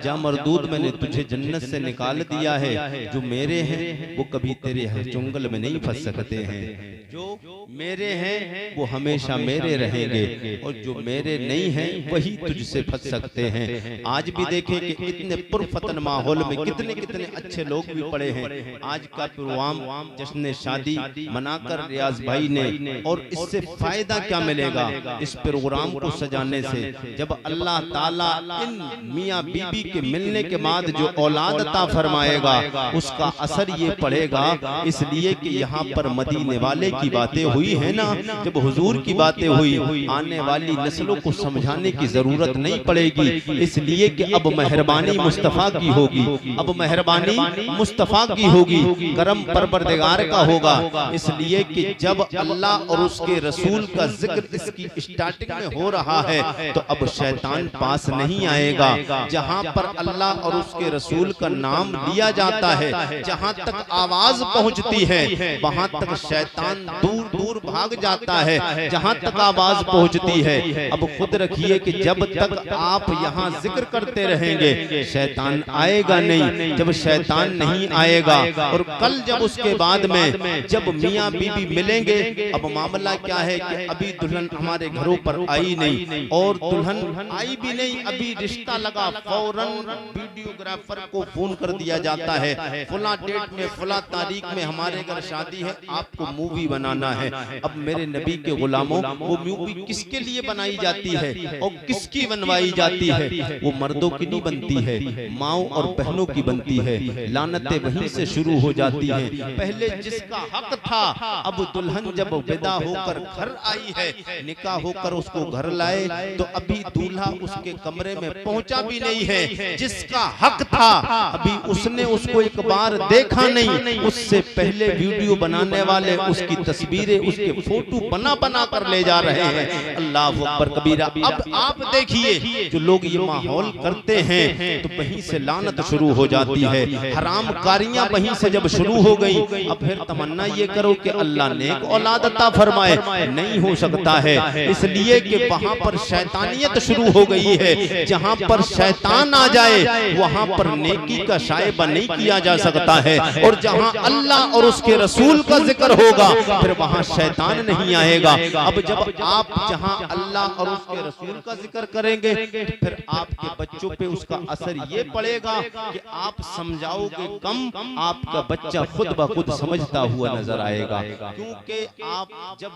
जा मरदूद, मैंने तुझे जन्नत से निकाल दिया है, जो मेरे हैं वो कभी तेरे चुंगल में नहीं फंस सकते हैं, जो मेरे हैं वो हमेशा मेरे रहेंगे, और जो मेरे नहीं हैं वही तुझसे फंस सकते हैं। आज भी देखें कि इतने पुरफतन माहौल में कितने कितने अच्छे लोग भी पड़े हैं। आज का प्रोग्राम जश्न शादी मनाकर रियाज भाई ने, और इससे फायदा क्या मिलेगा इस प्रोग्राम को सजाने से, जब अल्लाह ताला इन मियाँ बीबी के मिलने के बाद जो औलाद अता फरमाएगा उसका असर ये पड़ेगा। इसलिए कि यहाँ पर मदीने वाले की बातें हुई है ना, जब हुजूर की बातें हुई, आने वाली नस्लों को समझाने की जरूरत नहीं पड़ेगी, इसलिए कि अब मेहरबानी मुस्तफा की होगी, अब मेहरबानी मुस्तफा की होगी, करम परवरदिगार का होगा। इसलिए कि जब अल्लाह और उसके रसूल का जिक्र इसकी स्टार्टिंग में हो रहा है तो अब शैतान पास नहीं आएगा। जहां पर अल्लाह और उसके रसूल का नाम लिया जाता है, जहां तक आवाज पहुंचती है वहां तक शैतान दूर दूर भाग जाता है, जहां तक आवाज पहुंचती है। अब खुद रखिए कि जब तक आप यहाँ जिक्र करते रहेंगे शैतान आएगा नहीं। जब शैतान नहीं आएगा और कल जब उसके बाद में जब मियाँ बीबी मिलेंगे, अब मामला क्या है कि अभी दुल्हन हमारे घरों पर आई नहीं, और दुल्हन आई भी नहीं, अभी रिश्ता लगा, फौरन वीडियोग्राफर को फोन कर दिया जाता है, फला डेट में फला तारीख में हमारे घर शादी है, आपको मूवी बनाना है। अब मेरे नबी के गुलामों, वो मूवी किसके लिए बनाई जाती है और किसकी बनवाई जाती है? वो मर्दों की नहीं बनती है, माओ और बहनों की बनती है। लानतें वहीं से शुरू हो जाती हैं। पहले जिसका हक था, अब दुल्हन जब विदा होकर घर आई है, निकाह होकर उसको घर लाए तो अभी दूल्हा उसके कमरे में पहुंचा भी नहीं है। जिसका हक था अभी उसने उसको एक बार देखा नहीं, उससे पहले वीडियो बनाने वाले उसकी तस्वीरें, उसके फोटो बना बना कर ले जा रहे हैं। अल्लाह अकबर कबीरा। अब आप देखिए जो लोग ये माहौल करते हैं तो वहीं से लानत शुरू हो जाती है, हराम कारियां वहीं से जब शुरू शुरू हो गई। अब फिर तमन्ना ये करो कि अल्लाह नेक औलाद अता फरमाए, नहीं हो सकता है, इसलिए कि वहां पर शैतानियत शुरू हो गई है। जहां पर शैतान आ जाए वहां पर नेकी का शायबा नहीं किया जा सकता है, और जहां अल्लाह और उसके रसूल का जिक्र होगा फिर वहां शैतान नहीं आएगा। अब जब आप जहां अल्लाह और उसके रसूल का जिक्र करेंगे फिर आपके बच्चों पे उसका असर ये पड़ेगा कि आप समझाओगे कम, आपका बच्चा खुद ब खुद समझता हुआ नजर आएगा। क्योंकि आप जब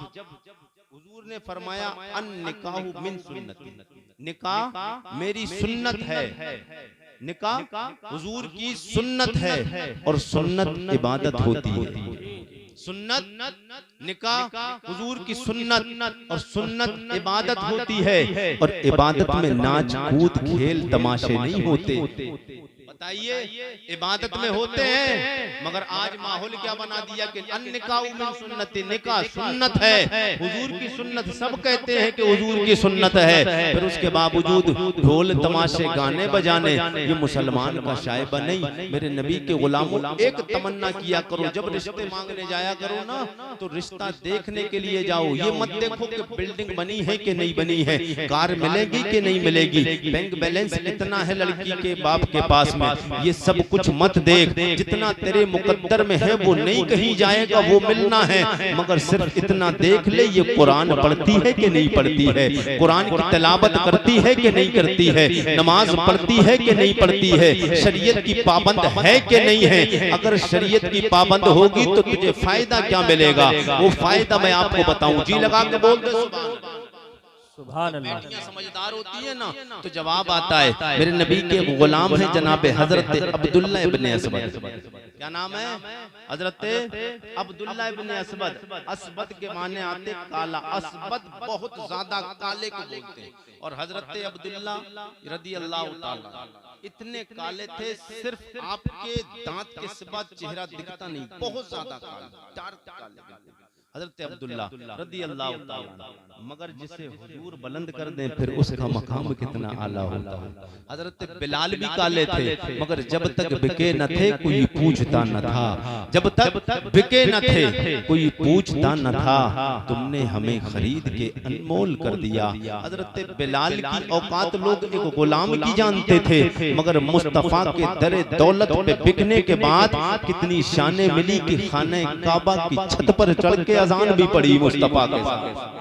हुजूर ने फरमाया अन निकाहु मिन सुन्नती, निकाह मेरी सुन्नत है, निकाह हुजूर की सुन्नत है, और सुन्नत इबादत होती है। सुन्नत निकाह हुजूर की सुन्नत, और सुन्नत इबादत होती है, और इबादत में नाच कूद खेल तमाशे नहीं होते। बताइए, इबादत में होते हैं, मगर आज माहौल क्या बना दिया कि निकाह मिन सुन्नती, निकाह सुन्नत है, हुजूर की सुन्नत। सब कहते हैं कि हुजूर की सुन्नत है, फिर उसके बावजूद ढोल तमाशे गाने बजाने, ये मुसलमान का शायबा नहीं। मेरे नबी के गुलामों, एक तमन्ना किया करो, जब रिश्ते मांगने जाया करो ना तो रिश्ता देखने के लिए जाओ। ये मत देखो कि बिल्डिंग बनी है कि नहीं बनी है, कार मिलेगी कि नहीं मिलेगी, बैंक बैलेंस इतना है लड़की के बाप के पास में, ये सब कुछ मत देख। जितना तेरे मुकद्दर में है वो नहीं कहीं जाएगा, वो मिलना है, मगर सिर्फ इतना देख ले ये कुरान पढ़ती है कि नहीं पढ़ती है, कुरान की तिलावत करती है कि नहीं करती है, नमाज पढ़ती है कि नहीं पढ़ती है, शरीयत की पाबंद है कि नहीं है। अगर शरीयत की पाबंद होगी तो तुझे फायदा क्या मिलेगा, वो फायदा मैं आपको बताऊं। जी लगा के बोल दे सुभान अल्लाह। बेटियां समझदार होती है ना तो जवाब आता है। मेरे नबी के गुलाम है जनाब हजरत अब्दुल्ला इब्ने असबद। क्या नाम है? हजरत अब्दुल्ला इब्ने असबद। असबद के माने आते काला, असबद बहुत ज्यादा काले को बोलते हैं। और हजरत अब्दुल्ला रदी अल्लाह ताला इतने काले थे, सिर्फ आपके दांत के सिवा चेहरा दिखता नहीं, बहुत ज्यादा काले, डार्क काले हजरत अब्दुल्ला रदी अल्लाह ताला। मगर जिसे हुजूर बुलंद कर दें फिर उसका मकाम कितना आला होता है। हजरत बिलाल भी काले थे, मगर जब तक बिके न थे कोई पूछता न था, जब तक बिके न थे कोई पूछता न था, तुमने हमें खरीद के अनमोल कर दिया। हजरत बिलाल की औकात लोग एक गुलाम की जानते थे, मगर मुस्तफा के दरे दौलत पे बिकने के बाद कितनी शाने मिली कि खाने काबा की छत पर चढ़ के अजान भी पड़ी मुस्तफा के साथ।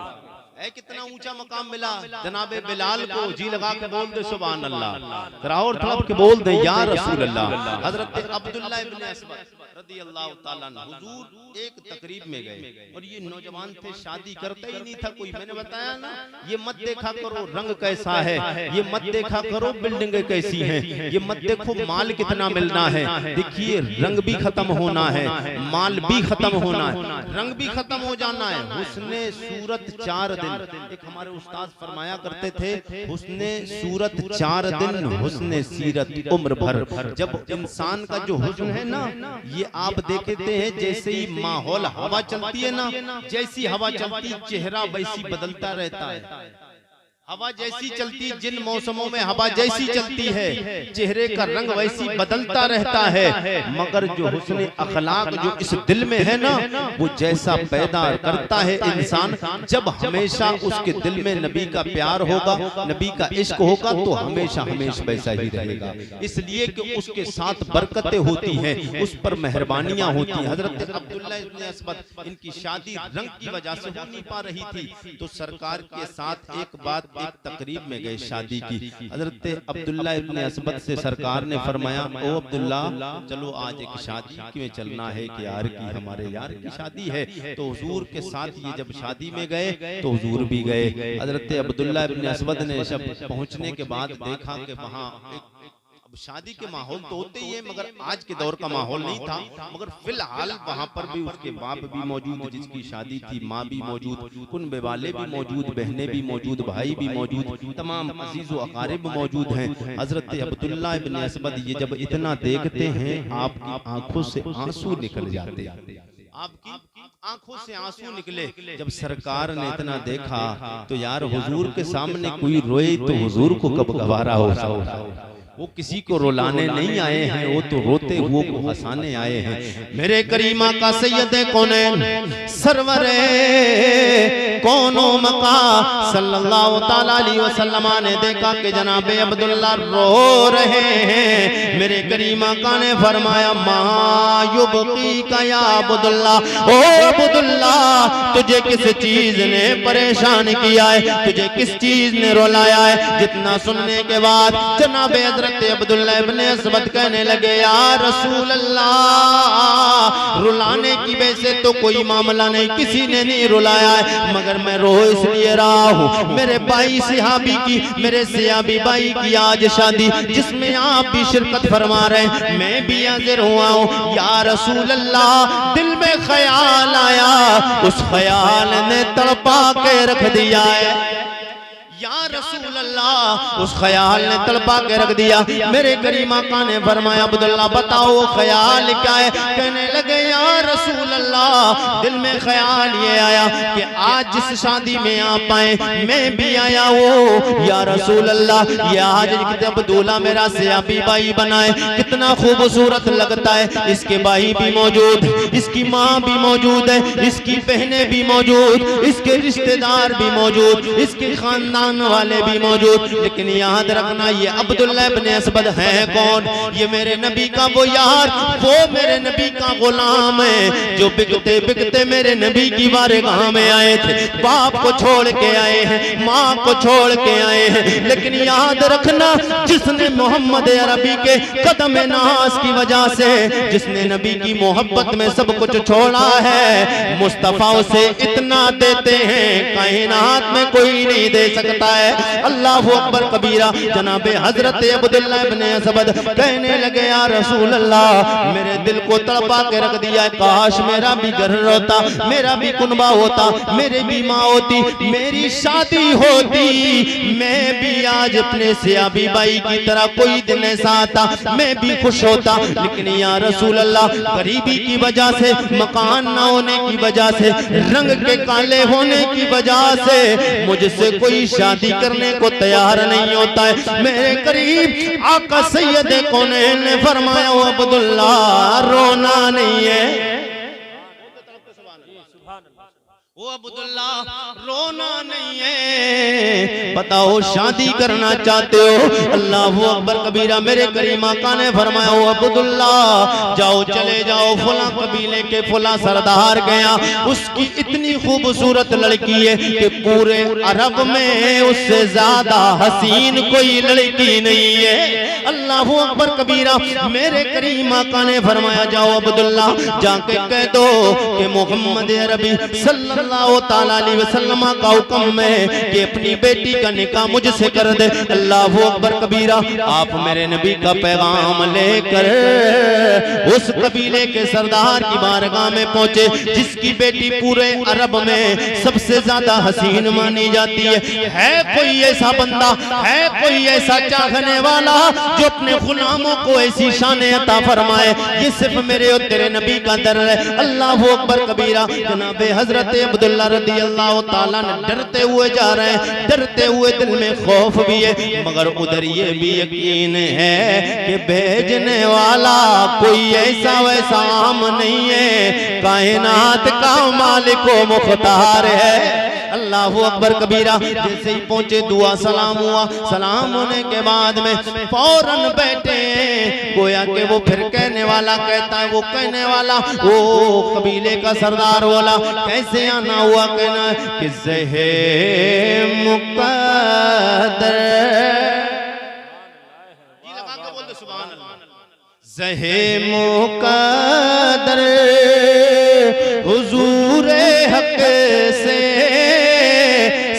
कितना ऊंचा मकाम मिला जनाबे बिलाल को। जी लगा के बोल दे सुभान अल्लाह, और तड़प के बोल दे या रसूल अल्लाह। हजरत अब्दुल्ला इब्ने असबद रदी अल्लाह ताला अन्हु हुजूर एक तकरीब में गए, और ये नौजवान थे, शादी करता ही नहीं था कोई। मैंने बताया ना, ये मत देखा करो रंग कैसा है, ये मत देखा करो बिल्डिंगें कैसी हैं, ये मत देखो माल कितना मिलना है। देखिए रंग भी खत्म होना है, माल भी खत्म होना है, रंग भी खत्म हो जाना है। हुस्ने सूरत 4 दिन, एक हमारे उस्ताद फरमाया करते थे, हुस्ने सूरत 4 दिन, हुस्ने सीरत उम्र भर। जब इंसान का जो हुस्न है ना, ये आप देखते हैं जैसे ही माहौल हवा चलती है ना, जैसी हवा चलती चेहरा वैसी बदलता रहता है। हवा जैसी चलती, जिन मौसमों में हवा जैसी चलती है चेहरे का रंग वैसी बदलता रहता है। मगर जो हुस्न अखलाक जो इस दिल में है ना, वो जैसा पैदा करता है इंसान, जब हमेशा उसके दिल में नबी का प्यार होगा, नबी का इश्क होगा, तो हमेशा हमेशा वैसा ही रहेगा। इसलिए कि उसके साथ बरकतें होती हैं, उस पर मेहरबानियां होती हैं। हजरत अब्दुल्ला इब्ने असबद, इनकी शादी रंग की वजह से हो नहीं पा रही थी, तो सरकार के साथ एक बात, एक तकरीब में गए शादी की। हजरत अब्दुल्ला इब्ने असबद से सरकार ने फरमाया, ओ अब्दुल्ला चलो आज एक शादी में चलना है कि यार की हमारे यार की शादी है। तो हुजूर के साथ ये जब शादी में गए तो हुजूर भी गए। हजरत अब्दुल्ला इब्ने असबद ने जब पहुंचने के बाद देखा कि वहां अब शादी के माहौल तो होते ही है, मगर आज के दौर का माहौल नहीं था। मगर फिलहाल वहां पर भी उसके बाप भी मौजूद, जिसकी शादी थी, माँ भी मौजूद, कुनबे वाले भी मौजूद, बहनें भी मौजूद, भाई भी मौजूद, तमाम अजीज व अकारिब मौजूद हैं। हजरत अब्दुल्ला इब्ने असबद ये जब इतना देखते हैं, आपकी आंखों से आंसू निकल जाते हैं, आपकी आंखों से आंसू निकले। जब सरकार ने इतना देखा तो यार हुजूर के सामने कोई रोए तो हुजूर को कब गवारा हो सकता। वो किसी को रुलाने नहीं आए हैं, वो तो रोते हुए को हंसाने आए हैं। मेरे करीमा का सैयद कौनैन सरवरे कौनो मका सल्लल्लाहु ताला अलैहि वसल्लम ने देखा कि जनाबे अब्दुल्ला रो रहे हैं। मेरे करीमा का ने फरमाया मा युबकी का या अब्दुल्ला, ओ अब्दुल्ला तुझे किस चीज ने परेशान किया है, तुझे किस चीज ने रुलाया है। जितना सुनने के बाद जनाबे हजरत अब्दुल्ला इब्ने असवद कहने लगे या रसूल अल्लाह रुलाने की वैसे तो कोई मामला नहीं, किसी ने नहीं रुलाया है, मगर मैं रो इसलिए रहा हूँ मेरे भाई सिहाबी की, मेरे सिहाबी भाई की आज शादी जिसमें आप भी शिरकत फरमा रहे हैं, मैं भी हाजिर हुआ हूँ। या रसूल अल्लाह दिल में ख्याल आया, उस ख्याल ने तड़पा के रख दिया है। या रसूल अल्लाह उस ख्याल ने तड़पा के रख दिया। मेरे करीमा का ने फरमाया अब्दुल्ला बताओ ख्याल क्या है। कहने लगे या रसूल अल्लाह दिल में ख्याल ये आया कि आज जिस शादी में आप आए मैं भी आया हूँ। या रसूल अल्लाह ये आज अब्दुल्ला मेरा सियाबी भाई बनाए कितना खूबसूरत लगता है, इसके भाई भी मौजूद, इसकी माँ भी मौजूद है, इसकी बहनें भी मौजूद, इसके रिश्तेदार भी मौजूद, इसके खानदान वाले भी मौजूद। लेकिन याद रखना ये अब्दुल्ला इब्ने असवद है कौन? ये मेरे नबी का वो यार, वो मेरे नबी का गुलाम है जो बिकते बिकते मेरे नबी की बारगाह में आए थे। बाप को छोड़ के आए हैं, माँ को छोड़ के आए हैं, लेकिन याद रखना जिसने मोहम्मद अरबी के कदम नाज की वजह से, जिसने नबी की मोहब्बत में सब कुछ छोड़ा है, मुस्तफा उसे इतना देते हैं कायनात में कोई नहीं दे सकता है। अल्लाहु अकबर कबीरा। जनाबे हजरत अब्दुल्ला इब्ने असवद कहने लगे या रसूल अल्लाह मेरे दिल को तड़पा के रख दिया है, काश मेरा भी घर होता, मेरा भी कुनबा होता, मेरी भी माँ होती, मेरी शादी होती, मैं भी आज अपने सियाबी भाई की तरह कोई दिन ऐसा आता, मैं भी खुश होता। लेकिन या रसूल अल्लाह गरीबी की वजह से, मकान न होने की वजह से, रंग के काले होने की वजह से मुझसे कोई शादी करने को तैयार नहीं होता है। मेरे करीब आका सैयद कौनैन ने फरमाया अब्दुल्ला रोना नहीं है, ओ अब्दुल्ला रोना नहीं है, बताओ शादी करना चाहते हो? अल्लाहु अकबर कबीरा। मेरे करीमा का ने फरमाया ओ अब्दुल्ला जाओ चले जाओ फला कबीले के फला सरदार गया, उसकी इतनी खूबसूरत लड़की है कि पूरे अरब में उससे ज्यादा हसीन कोई लड़की नहीं है। अल्लाहु अकबर कबीरा। मेरे करीमा का ने फरमाया जाओ अब्दुल्ला जाके कह दो कि मोहम्मद अरबी सल्लल्लाहु ताला अलैहि वसल्लम का हुक्म है कि अपनी बेटी का निकाह मुझसे कर दे। अल्लाहु अकबर कबीरा। आप मेरे नबी का पैगाम लेकर उस कबीले के सरदार की बारगाह में पहुंचे जिसकी बेटी पूरे अरब में सबसे ज्यादा हसीन मानी जाती है कोई ऐसा बंदा, है कोई ऐसा चाहने वाला जो अपने गुलामों को ऐसी शान अता फरमाए? ये सिर्फ मेरे और तेरे नबी का दर है। अल्लाहु अकबर कबीरा। जनाबे हजरत अब्दुल्ला रज़ी अल्लाह ताला ने डरते हुए जा रहे हैं, डरते हुए दिल में खौफ भी है, मगर उधर ये भी यकीन है कि भेजने वाला कोई ऐसा वैसा आम नहीं है, कायनात का मालिक व मुख्तार है। अल्लाहु अकबर कबीरा। जैसे ही पहुंचे दुआ सलाम हुआ, सलाम होने के बाद में फौरन बैठे, गोया के वो फिर कहने वाला कहता है, वो कहने वाला वो कबीले का सरदार बोला कैसे आना हुआ? कहना कि ज़हे मुक़द्दर, जी लगा के बोल दो सुभान अल्लाह। ज़हे मुक़द्दर हुजूर हक से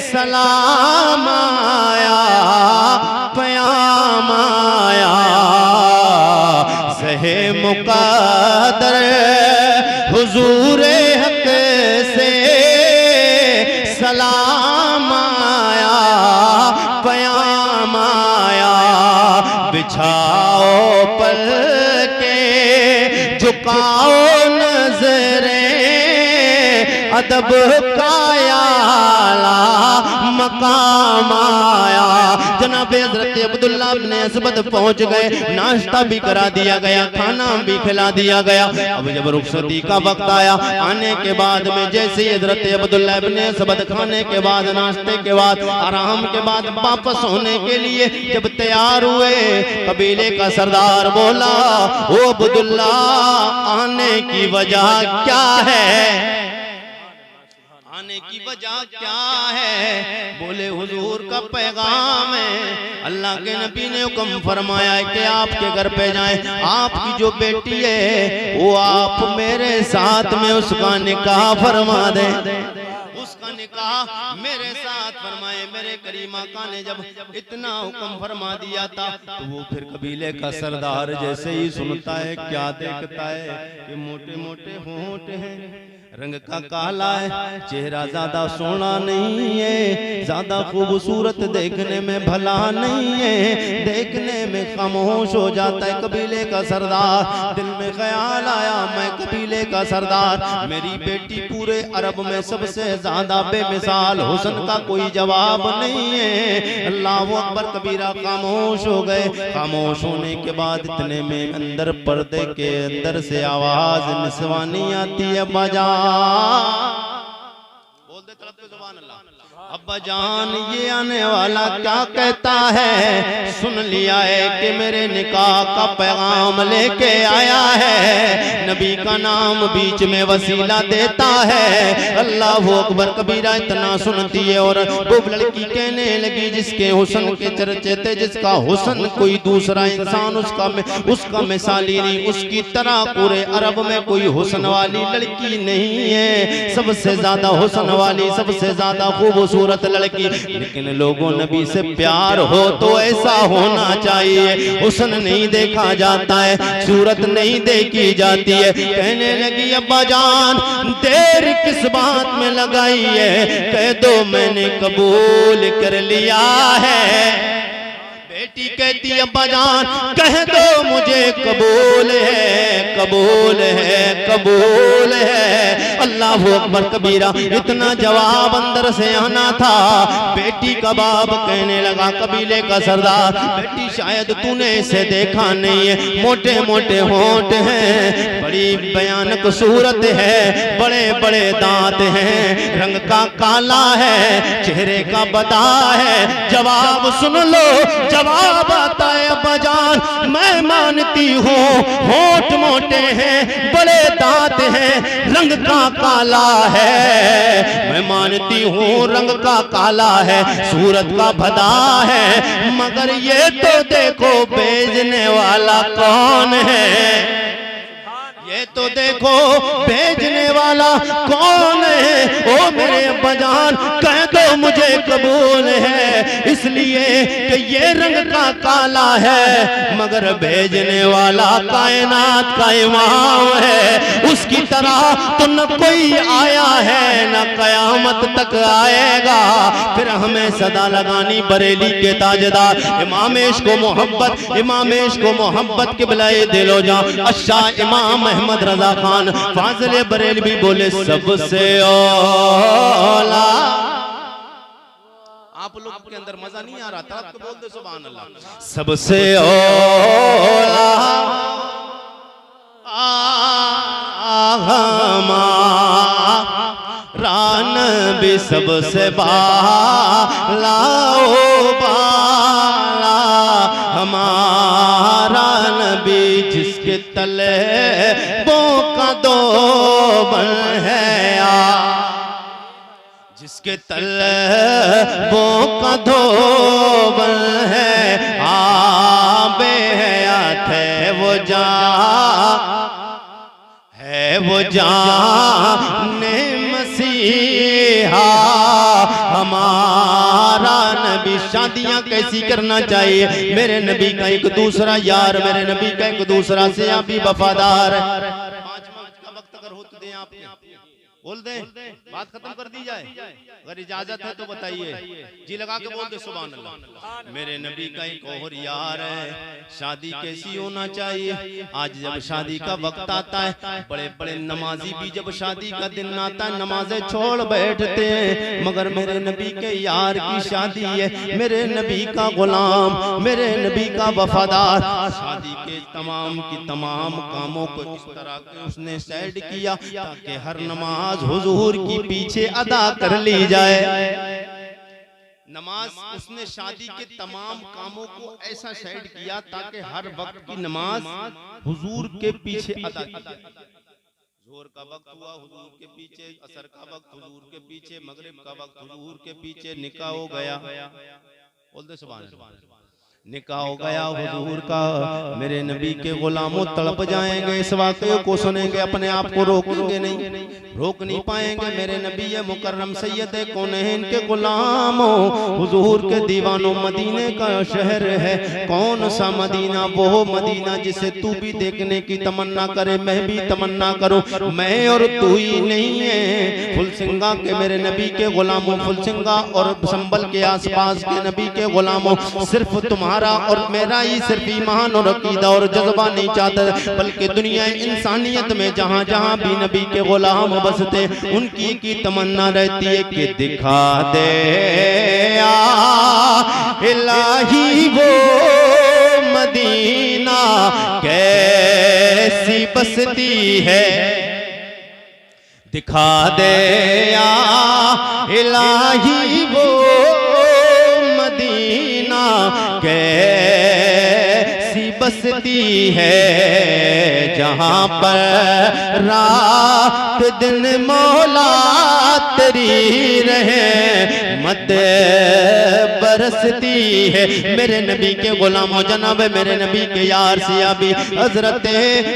सलाम आया, क़याम आया। ज़हे मुक़द्दर हुजूर हक से सलाम आया, क़याम आया। बिछाओ पल के झुकाओ नजरें अदब का आला मकाम आया। जनाब हज़रत अब्दुल्लाह इब्न असबद पहुंच गए, नाश्ता भी करा दिया गया, खाना भी खिला दिया गया। अब जब रुखसती का वक्त आया, आने के बाद में जैसे हज़रत अब्दुल्लाह इब्न असबद खाने के बाद, नाश्ते के बाद, आराम के बाद वापस होने के लिए जब तैयार हुए, कबीले का सरदार बोला, ओ अब्दुल्लाह आने की वजह क्या है? आने की वजह क्या है? बोले हुजूर का पैगाम है। अल्लाह के नबी ने हुक्म फरमाया है कि आपके घर पे जाएं, आपकी जो बेटी है वो आप मेरे साथ में उसका निकाह फरमा दें, उसका निकाह मेरे साथ फरमाए। मेरे करीमा का ने जब इतना हुक्म फरमा दिया था तो वो फिर कबीले का सरदार जैसे ही सुनता है क्या देखता है कि मोटे मोटे होंठ हैं, रंग का काला है, चेहरा ज्यादा सोना नहीं है, ज्यादा खूबसूरत देखने में भला नहीं है, देखने में खामोश हो जाता है। कबीले का सरदार दिल में ख्याल आया, मैं कबीले का सरदार, मेरी बेटी पूरे अरब में सबसे ज्यादा बेमिसाल, हुस्न का कोई जवाब नहीं है। अल्लाह अकबर कबीरा खामोश हो गए। खामोश होने के बाद इतने में अंदर पर्दे के अंदर से आवाज निस्वानी आती है, बजा बोल दे तरफ सुभान अल्लाह। अब्बा जान ये आने वाला क्या कहता है? सुन लिया है कि मेरे निकाह का पैगाम लेके आया है, नबी का नाम बीच में वसीला देता है। अल्लाह अकबर कबीरा इतना सुनती है और वो लड़की कहने लगी जिसके हुस्न के चर्चे थे, जिसका हुस्न कोई दूसरा इंसान उसका मिसाली नहीं, उसकी तरह पूरे अरब में कोई हुस्न वाली लड़की नहीं है, सबसे ज्यादा हुस्न वाली, सबसे ज्यादा खूबसूरत लड़की। लेकिन लोगों नबी से प्यार हो तो ऐसा होना चाहिए, हुस्न नहीं देखा जाता है, सूरत नहीं देखी जाती है। कहने लगी अब्बा जान देर किस बात में लगाई है? कह दो मैंने कबूल कर लिया है। बेटी कहती है अब्बा जान कह दो मुझे कबूल है, कबूल है, कबूल है। अल्लाह अकबर कबीरा इतना जवाब अंदर से आना था। बेटी का बाप कहने लगा, कबीले का सरदार, बेटी शायद तूने इसे देखा नहीं है, मोटे मोटे होंठ हैं, बड़ी भयानक सूरत है, बड़े बड़े दांत हैं, रंग का काला है, चेहरे का बदा है। जवाब सुन लो, जवाब आता है अब्बा जान मैं मानती हूँ, होंठ मोटे हैं, बड़े दांत हैं, रंग का काला है, मैं मानती हूँ रंग का काला है, सूरत का भदा है, मगर ये तो देखो भेजने वाला कौन है, ये तो देखो भेजने वाला कौन है। ओ मेरे अब्बा जान कह दो मुझे कबूल है, इसलिए कि ये रंग का काला है, मगर भेजने वाला कायनात का इमाम है, उसकी तरह तो न कोई आया है न कयामत तक आएगा। फिर हमें सदा लगानी बरेली के ताजदार इमामेश को मोहब्बत, इमामेश को मोहब्बत के बिलाए दिलो जा अच्छा इमाम अहमद रजा खान फाजिल बरेलवी बोले सबसे औला। आप लोग के अंदर मजा नहीं आ रहा था, आपको बोल दे सुभान अल्लाह। सबसे औला रान भी सबसे बाला ओ बाला हमारा नबी, जिसके तले बोका दो बन है, जिसके तले बोका दो बन है, आबे हयात है वो वो जाने मसीहा हमारा नबी। शादियां कैसी करना चाहिए? मेरे नबी का एक दूसरा यार, मेरे नबी का एक दूसरा से आप भी वफादार है। 5 वक्त का वक्त अगर हो तो दें आप बोल दे, बात खत्म कर दी जाए, अगर इजाजत है तो बताइए। जी लगा के बोल दे सुभान अल्लाह। मेरे नबी का एक और यार है, शादी कैसी होना चाहिए। आज जब शादी का वक्त आता है, बड़े बड़े नमाजी भी जब शादी का दिन आता है नमाजें छोड़ बैठते हैं, मगर मेरे नबी के यार की शादी है, मेरे नबी का गुलाम, मेरे नबी का वफादार, शादी के तमाम की तमाम कामों को इस तरह के उसने सेट किया ताकि हर नमाज हुजूर की पीछे अदा कर ली जाए। नमाज उसने शादी के तमाम कामों को ऐसा सेट किया ताकि हर वक्त की नमाज हुजूर के पीछे अदा की जाए। जोहर का वक्त हुआ हुजूर के पीछे, असर का वक्त हुजूर के पीछे, मगरिब का वक्त हुजूर के पीछे, निकाह हो गया, बोल दे सुभान अल्लाह, निकाह हो गया हुजूर का। मेरे नबी के गुलामों तड़प जाएंगे, इस वाक़े को सुनेंगे, अपने आप को रोकेंगे नहीं, रोक नहीं पाएंगे। मेरे नबी मुकर्रम सैयद कौनैन के गुलामों, हुजूर के दीवानों, मदीने का शहर है। कौन सा मदीना? वो मदीना जिसे तू भी देखने की तमन्ना करे, मैं भी तमन्ना करूं, मैं और तू ही नहीं है। फुलसिंगा के मेरे नबी के गुलामों, फुलसिंगा और संबल के आसपास के नबी के गुलामों, सिर्फ तुम्हारा और मेरा ही सिर्फ ईमान और अकीदा और जज्बा नहीं चाहता, बल्कि दुनिया इंसानियत में जहां जहां भी नबी के गुलाम बसते, उनकी की तमन्ना रहती है कि दिखा दे या इलाही वो मदीना कैसी बसती है, दिखा दे या इलाही वो मदीना कैसी बसती है, जहां पर रात दिन मौला तेरी रहमत बरसती है। मेरे नबी के गुलामों, जनाब मेरे नबी के यार सियाबी हजरत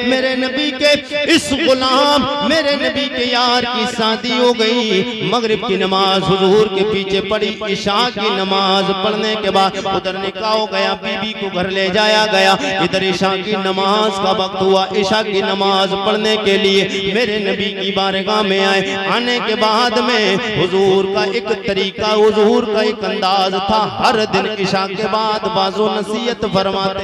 मेरे नबी के इस गुलाम मेरे नबी के यार की शादी हो गई। मगरिब की नमाज हुजूर के पीछे पड़ी, इशा की नमाज पढ़ने के बाद उधर निकाह हो गया, बीबी को घर ले जाया गया। इधर इशा की नमाज का वक्त हुआ, इशा की नमाज पढ़ने के लिए मेरे नबी की बारगाह में आए। आने के बाद में हुजूर का एक तरीका, हुजूर का एक अंदाज था, हर दिन इशा के बाद बाजो नसीहत फरमाते।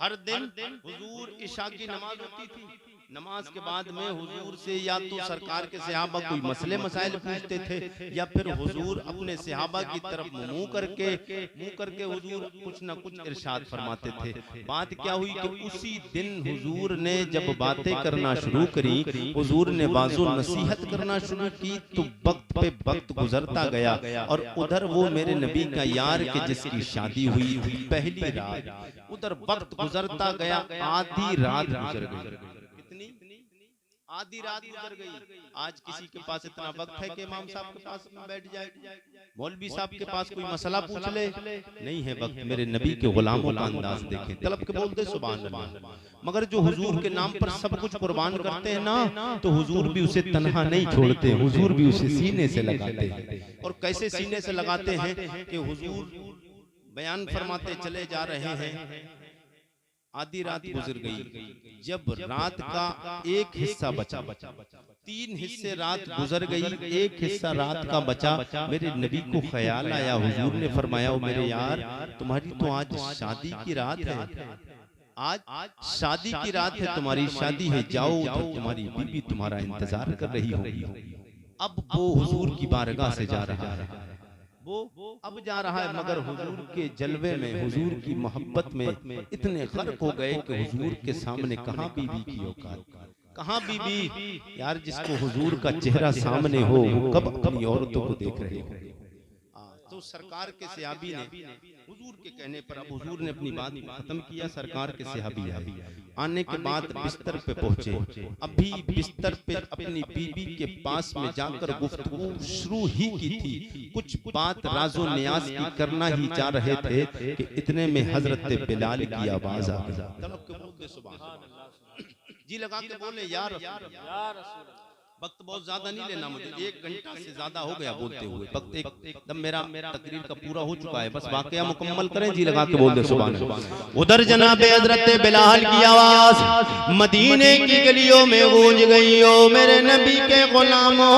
हर दिन हुजूर इशा की नमाज होती थी, नमाज के बाद में हुजूर से या तो सरकार के सहाबा कोई मसले मसाइल पूछते थे, या फिर हुजूर अपने सहाबा की तरफ मुंह करके हुजूर कुछ न कुछ इरशाद फरमाते थे। बात क्या हुई कि उसी दिन हुजूर ने जब बातें करना शुरू करी, हुजूर ने बाजो नसीहत करना शुरू की, तो वक्त पे वक्त गुजरता गया और उधर वो मेरे नबी का यार के जिसकी शादी हुई थी पहली रात, उधर वक्त गुजरता गया, आधी रात गुजर गई। आधी रात गुजर गई। आज किसी के पास इतना वक्त है कि इमाम साहब के पास बैठ जाए, मौलवी साहब के पास कोई मसला पूछ ले, नहीं है वक्त। मेरे नबी के गुलामों का अंदाज देखें, तलब के बोलते सुभान अल्लाह। मगर जो हुजूर के नाम पर सब कुछ कुर्बान करते हैं ना, तो हुजूर भी उसे तन्हा नहीं छोड़ते, हुजूर भी उसे सीने से लगाते हैं। और कैसे सीने से लगाते हैं कि हुजूर बयान फरमाते चले जा रहे हैं, आधी रात गुजर गई, जब रात का एक हिस्सा बचा, 3 हिस्से रात गुजर गई, एक हिस्सा रात का बचा। मेरे नबी को ख्याल आया, हुजूर ने फरमाया, ओ मेरे यार, तुम्हारी तो आज शादी की रात है, आज शादी की रात है, तुम्हारी शादी है, जाओ उधर तुम्हारी बीबी तुम्हारा इंतजार कर रही होगी। अब वो हुजूर की बारगाह से जा रहा है, वो अब जा रहा है, मगर हुजूर के जलवे में, हुजूर की मोहब्बत में इतने गर्क हो गए कि हुजूर के सामने कहाँ बीबी की औकात, कहाँ बीबी। यार जिसको हुजूर का चेहरा सामने हो, वो कब अपनी औरतों को देख रहे हो। तो सरकार के सहाबी ने हुजूर के कहने पर, अब हुजूर ने अपनी बात खत्म किया, सरकार के सहाबी आए, आने के बाद बिस्तर पे पहुंचे। अभी बिस्तर पे अपनी बीबी के पास में जाकर गुफ्तगू शुरू ही की थी, कुछ बात राजो नियाज की करना ही चाह रहे थे कि इतने में हजरत बिलाल की आवाज आ गई। जी लगा के बोले, या रसूल, वक्त बहुत ज्यादा नहीं लेना मुझे, 1 घंटा से ज्यादा हो गया बोलते हुए। वक्त एकदम मेरा तकरीर का पूरा हो चुका है, बस वाकया मुकम्मल करें जी लगा के बोल दे सुभान अल्लाह। उधर जनाबे हजरत बिलाल की आवाज मदीने की गलियों में गूंज गई। ओ मेरे नबी के गुलामों,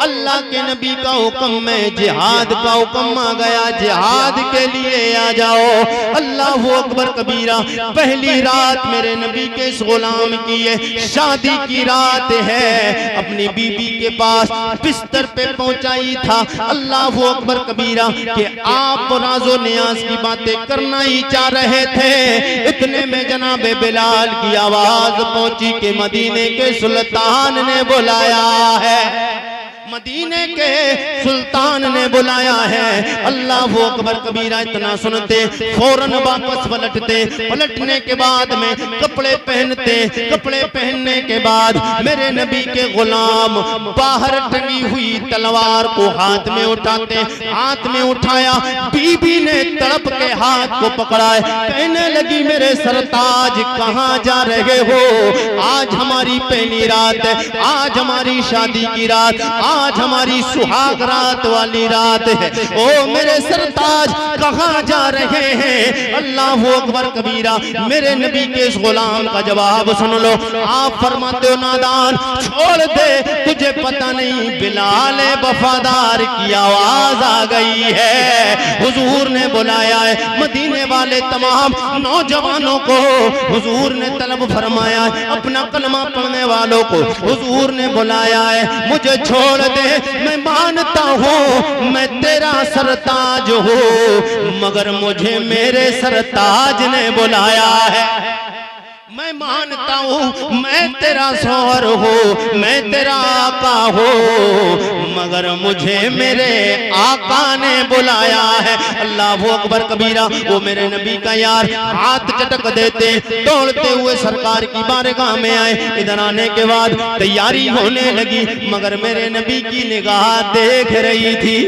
अल्लाह के नबी का हुक्म में जिहाद का हुक्म आ गया, जिहाद के लिए आ जाओ। अल्लाह अकबर कबीरा। पहली रात मेरे नबी के इस गुलाम की है, शादी की रात है, अपनी बीबी के पास बिस्तर पे पहुंचाई था। अल्लाह अकबर कबीरा कि आप राजो नियाज की बातें करना ही चाह रहे थे, इतने में जनाबे बिलाल की आवाज पहुंची कि मदीने के सुल्तान ने बुलाया है, मदीने के सुल्तान ने बुलाया है। अल्लाह अकबर कबीरा। इतना सुनते फौरन वापस पलटते, पलटने के बाद में कपड़े पहनते, कपड़े पहनने के बाद मेरे नबी के गुलाम बाहर टंगी हुई तलवार को हाथ में उठाते, हाथ में उठाया, बीबी ने तड़प के हाथ को पकड़ा है, कहने लगी मेरे सरताज कहाँ जा रहे हो? आज हमारी पहली रात है, आज हमारी शादी की रात, आज हमारी सुहाग रात वाली रात है। ओ मेरे सरताज कहाँ जा रहे हैं? अल्लाह अकबर कबीरा। मेरे नबी के इस गुलाम का जवाब सुन लो। आप फरमाते हो नादान छोड़ दे, तुझे पता नहीं बिलाल वफादार की आवाज आ गई है। हुजूर ने बुलाया है मदीने वाले तमाम नौजवानों को, हुजूर ने तलब फरमाया है अपना कलमा पढ़ने वालों को, हुजूर ने बुलाया है मुझे छोड़ दे, मैं मानता हूँ मैं तेरा सरताज हूँ, मगर मुझे मेरे सरताज ने बुलाया है। मैं मानता हूँ मैं तेरा सौर हूँ, मैं तेरा आका हूँ, मगर मुझे मेरे आका ने बुलाया है। अल्लाह अकबर कबीरा। वो मेरे नबी का यार हाथ चटक देते, दौड़ते हुए सरकार की बारगाह में आए। इधर आने के बाद तैयारी होने लगी, मगर मेरे नबी की निगाह देख रही थी।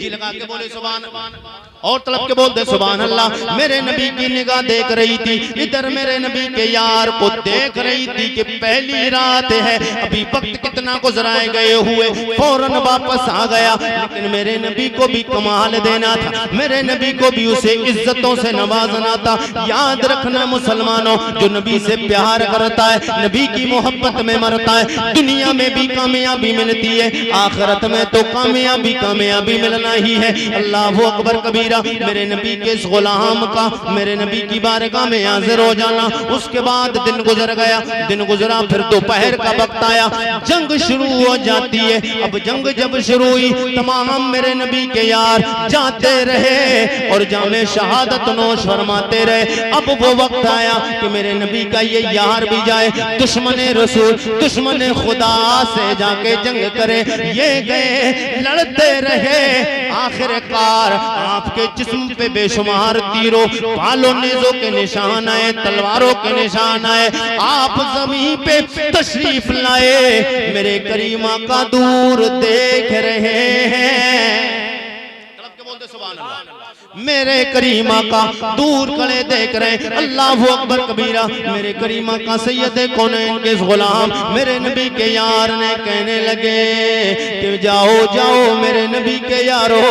जी लगा के बोले सुभान अल्लाह, और तड़प के बोलते सुभान अल्लाह। मेरे नबी की निगाह देख रही थी, इधर मेरे नबी के यार को देख रही थी कि पहली रात है, अभी वक्त कितना गुजराए गए हुए, फौरन वापस आ गया। लेकिन मेरे नबी को भी कमाल देना था, मेरे नबी को भी उसे इज्जतों से नवाजना था। याद रखना मुसलमानों, जो नबी से प्यार करता है, नबी की मोहब्बत में मरता है, दुनिया में भी कामयाबी मिलती है, आखिरत में तो कामयाबी कामयाबी मिलना ही है। अल्लाह अकबर कबीरा। मेरे नबी के इस गुलाम का मेरे नबी की बारगाह में हाजिर हो जाना। उसके बाद दिन गुजर गया, दिन गुजरा, फिर दोपहर का वक्त आया, जंग शुरू हो जाती है। अब जंग जब शुरू हुई, तमाम मेरे नबी के यार जाते रहे और जामे शहादत नोश फरमाते रहे। अब वो वक्त आया कि मेरे नबी का ये यार भी जाए, दुश्मन रसूल, दुश्मन खुदा से जाके जंग करे। ये गए, लड़ते रहे, आखिरकार आपके जिस्म पे बेशुमार तीरों, बालों, नेज़ों के निशान आए, तलवारों के निशान आए। आप ज़मीन पे तशरीफ लाए, मेरे करीमा का दूर देख रहे हैं। सुभान अल्लाह। मेरे करीमा का दूर खड़े देख रहे। अल्लाह अकबर कबीरा। मेरे करीमा का सैयद कौनैन के गुलाम मेरे नबी के यार ने कहने लगे कि जाओ जाओ मेरे नबी के यारो,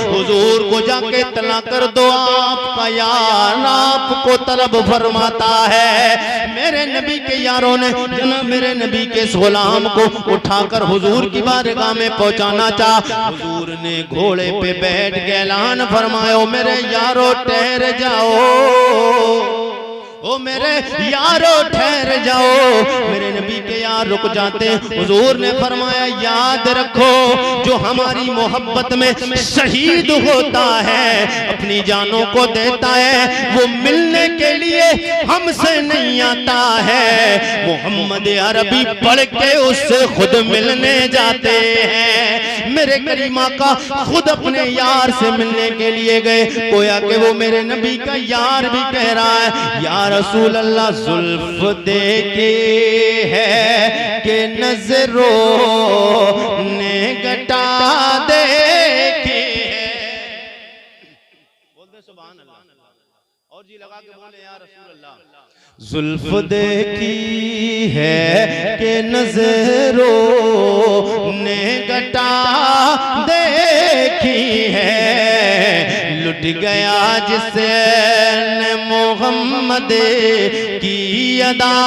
हुजूर को जाके तला कर दो, आपका यार आपको तलब फरमाता है। मेरे नबी के यारों ने जनाब मेरे नबी के गुलाम को उठाकर हुजूर की बारगाह में पहुंचाना चाहा। हुजूर ने घोड़े पे बैठ के ऐलान फरमाया, मेरे यारो ठहर जाओ, ओ मेरे यारो ठहर जाओ। मेरे नबी के यार रुक जाते। हुजूर ने फरमाया, याद रखो जो हमारी मोहब्बत में शहीद होता है, अपनी जानों को देता है, वो मिलने के लिए हमसे नहीं आता है। मोहम्मद अरबी पढ़ के उससे खुद मिलने जाते हैं। मेरे करीमा का खुद अपने यार से मिलने के लिए गए। गोया कि वो मेरे नबी का यार भी कह रहा है, यार रसूल अल्लाह जुल्फ देखे है कि नजरों ने घटा देखी है। बोल दे सुभान अल्लाह। और जी लगा के बोले या रसूल अल्लाह, जुल्फ देखी है कि नजरों ने गटा देखी है, लुट गया जिसे मोहम्मद की अदा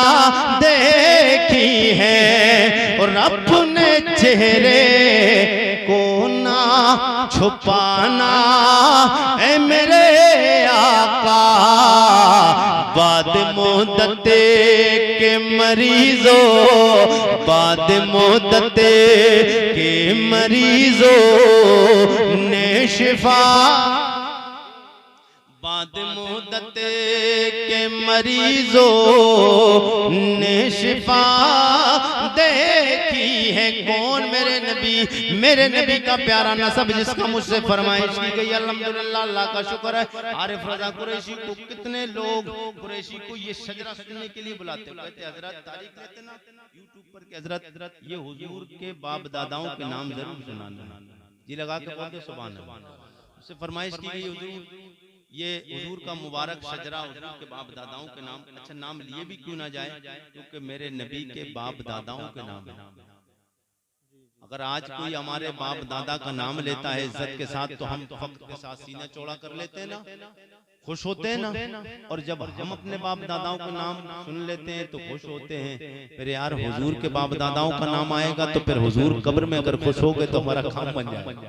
देखी है, और अपने चेहरे को ना छुपाना ऐ मेरे आका, बाद मुद्दत के मरीजों, बाद मुद्दत के मरीजों ने शिफा, बाद मुद्दत के मरीजों ने शिफा देखी है। कौन? मेरे नबी का प्यारा नसब जिसका मुझसे फरमाइश की गई। अल्हम्दुलिल्लाह, अल्लाह का शुक्र है। आरिफ रजा कुरैशी को कितने लोग कुरैशी को ये शजरा सुनने के लिए बुलाते हैं, कहते हजरत तारीख लेते ना यूट्यूब पर के हजरत ये हुजूर के बाप दादाओं के नाम जरूर सुनाना जी, लगा के बोलते सुभान अल्लाह। उससे फरमाइश की गई हुजूर ये हुजूर का मुबारक शजरा हुजूर के बाप दादाओं के नाम, अच्छा नाम लिए भी क्यों ना जाए, क्योंकि मेरे नबी के बाप दादाओं के नाम है। अगर आज कोई हमारे बाप दादा का नाम लेता है इज्जत के साथ, तो हम फख्र के साथ सीना चौड़ा कर लेते हैं ना, खुश होते हैं ना। और जब हम अपने बाप दादाओं का नाम सुन लेते हैं तो खुश होते हैं। फिर यार हुजूर के बाप दादाओं का नाम आएगा तो फिर हुजूर कब्र में अगर खुश हो गए तो हमारा काम बन जाएगा।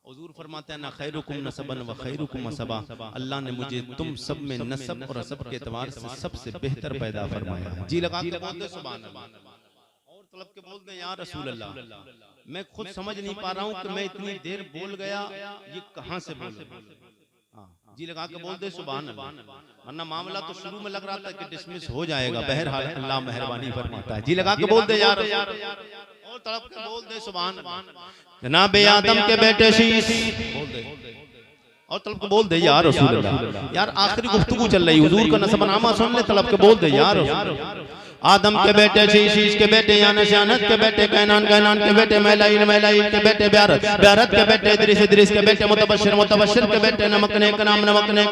हुजूर फरमाते हैं ना खैरुकुम नसबन व खैरुकुम असबा, अल्लाह ने मुझे तुम सब में नसब और असब के एतबार से सबसे बेहतर पैदा फरमाया। जी लगा के बोलते सुभान अल्लाह। और तलब के बोलते हैं या रसूल अल्लाह, मैं खुद समझ नहीं पा रहा हूँ कि मैं इतनी देर बोल गया, ये कहाँ से बोल। जी लगा के बोलते सुभान अल्लाह, वरना मामला तो शुरू में लग रहा था कि डिसमिस हो जाएगा, बहरहाल अल्लाह मेहरबानी फरमाता है। जी लगा के बोलते यार, और तड़प के बोल दे सुभान जनाब आदम के बेटे शीश, बोल दे और तलब के बोल दे यार रसूल अल्लाह। यार आखिरी गुफ्तगू चल रही, हुजूर का नसबनामा सुन ले, तलब के बोल दे यार आदम के बेटे शीश के बेटे यानस के बेटे कैनान के बेटे मैलाइल के बेटे ब्यारत के बेटे इद्रिस के बेटे मुतबश्शिर के बेटे नमकने के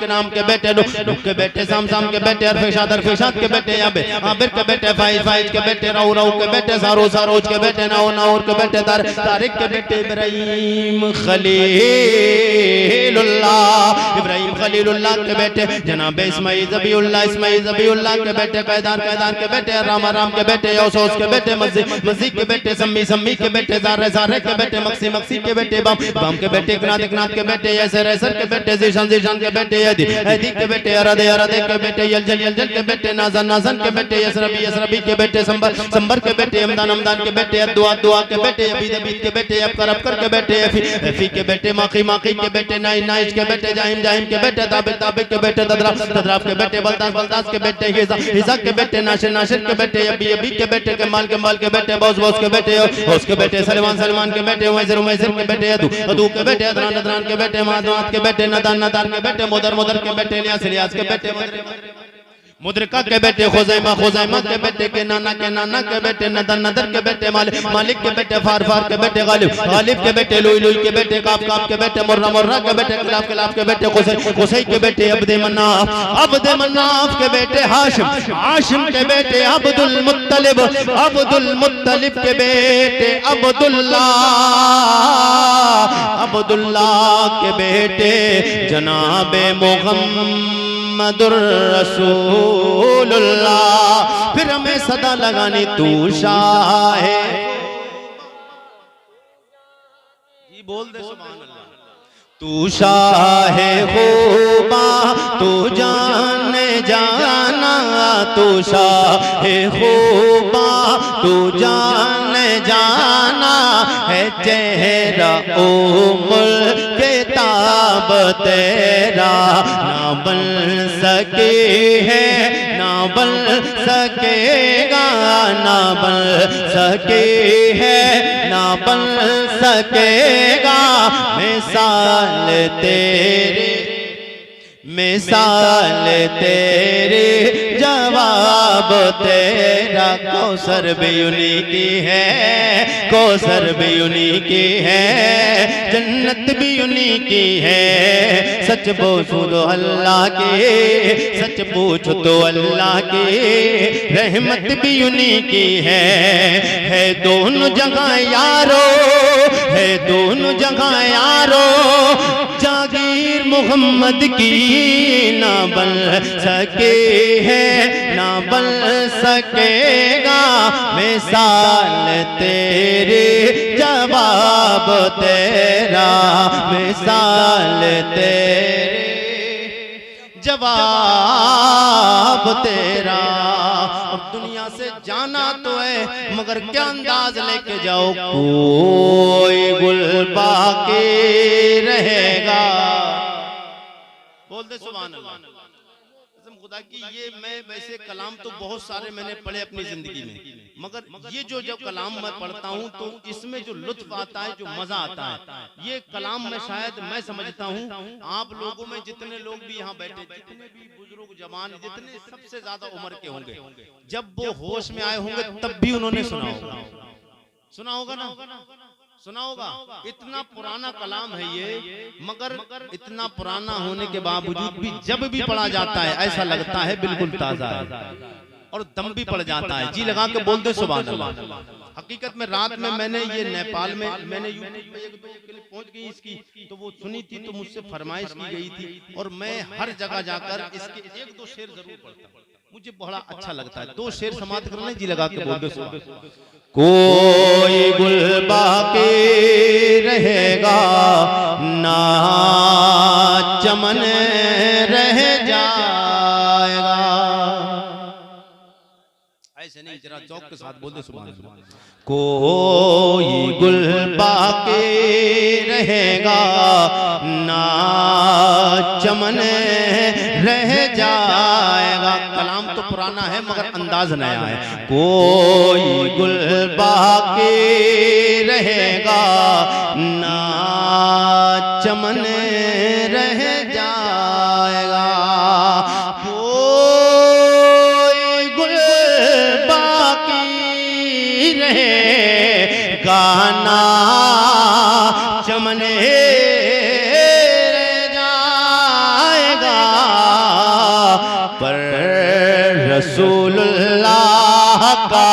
नाम के बेटे लुक के बेटे साम के बेटे अरफेशाद के बेटे आबिर के बेटे फाइज के बेटे राउ के बेटे सारोज के बेटे नाउर के बेटे तारिक के बेटे इब्राहिम खलीलुल्लाह के बेटे जनाब इस्माइल ज़बीउल्लाह के बेटे कैदार के बेटे राम के बेटे यौसूस के बेटे मस्जिद के बेटे सम्मी के बेटे ज़ारे के बेटे मक्सी के बेटे बम के बेटे इकनात के बेटे यसर के बेटे ज़ीशान के बेटे यदी के बेटे अरदे के बेटे यलजल के बेटे नाज़न के बेटे यसरबी के बेटे संबर के बेटे हमदान के बेटे दुआ के बेटे अबीद के बेटे अबकर के बेटे फी के बेटे माखी के बेटे नाइश के बेटे जाहिम के बेटे ताबिक के बेटे तदराफ के बेटे बलदास के बेटे हिज़ा के बेटे नाशिर के बेटे अबी के बेटे कमाल के बेटे बॉस के बेटे होस के बेटे सलमान के बेटे उमैर के बेटे अदू के बेटे अदनान के बेटे मादवात के बेटे नदान के बेटे मुदर के बेटे इलियास के बेटे मुद्रिका के बेटे खुजैमा के बेटे के नाना के बेटे नदर के बेटे मालिक के बेटे फार के बेटे गालिब के बेटे लुई के बेटे काफ के बेटे मुर्रा के बेटे खिलाफ के बेटे खुसै के बेटे अब्द मन्नाफ के बेटे हाशिम के बेटे अब्दुल मुत्तलिब के बेटे अब्दुल्लाह के बेटे जनाबे मुहम्मदुर रसूलुल्लाह। फिर हमें सदा लगानी तू शाह है, जी बोल दे सुभान अल्लाह। तू शाह खूबा तू जाने जाना, तू शाह खूबा तू जाने जाना है, चेहरा ओ मुल्क ताब तेरा ना बन सके है, ना बन सकेगा, ना बन सके है, ना बन सकेगा मिसाल तेरे मिसाल तेरे जवाब तेरा कौसर भी उन्हीं की है, कौसर भी उन्हीं की है, जन्नत भी उन्हीं की है। सच पूछो तो अल्लाह के, सच पूछो तो अल्लाह के, रहमत भी उन्हीं की है दोनों जगह यारो, है दोनों जगह यारो। जागीर मोहम्मद की ना बन सके है, ना बन सकेगा। मिसाल तेरे जवाब तेरा, मिसाल तेरे जवाब तेरा। अब दुनिया से जाना तो है मगर क्या अंदाज लेके जाओ, कोई गुल बाकी रहेगा। बोल दे सुभान अल्लाह। कसम खुदा की ये मैं वैसे कलाम तो बहुत सारे मैंने पढ़े अपनी जिंदगी में, मगर ये जो जब कलाम मैं पढ़ता हूँ तो इसमें जो लुत्फ आता है, जो मजा आता है, ये कलाम में शायद मैं समझता हूँ आप लोगों में जितने लोग भी यहाँ बैठे, जितने भी बुजुर्ग जवान, जितने सबसे ज्यादा उम्र के होंगे, जब वो होश में आए होंगे तब भी उन्होंने सुना होगा, सुना होगा ना, सुना होगा। इतना पुराना कलाम है ये, मगर इतना पुराना होने के बावजूद भी जब भी पढ़ा जाता है ऐसा लगता है बिल्कुल ताजा है और दम भी पड़ जाता है। जी लगा के बोल दे सुभान अल्लाह। हकीकत में रात में मैंने ये नेपाल में मैंने यूट्यूब पे एक क्लिप पहुंच गई इसकी, तो वो सुनी थी तो मुझसे फरमाइश की गई थी और मैं हर जगह जाकर इसके एक दो शेर जरूर पढ़ता हूं, मुझे बड़ा अच्छा लगता है। दो शेर समाप्त करने, जी लगा के बोल दे सुभान। कोई गुल बाकी रहेगा ना चमन रह जाएगा। ऐसे नहीं, जरा चौक के साथ बोल दे सुभान अल्लाह। कोई गुल बाकी रहेगा ना चमन रह जाएगा। कलाम तो पुराना है मगर अंदाज नया है। कोई गुल बाकी रहेगा ना चमन रह जाएगा। कोई गुल बाकी रहेगा ना चमन रसूलुल्लाह का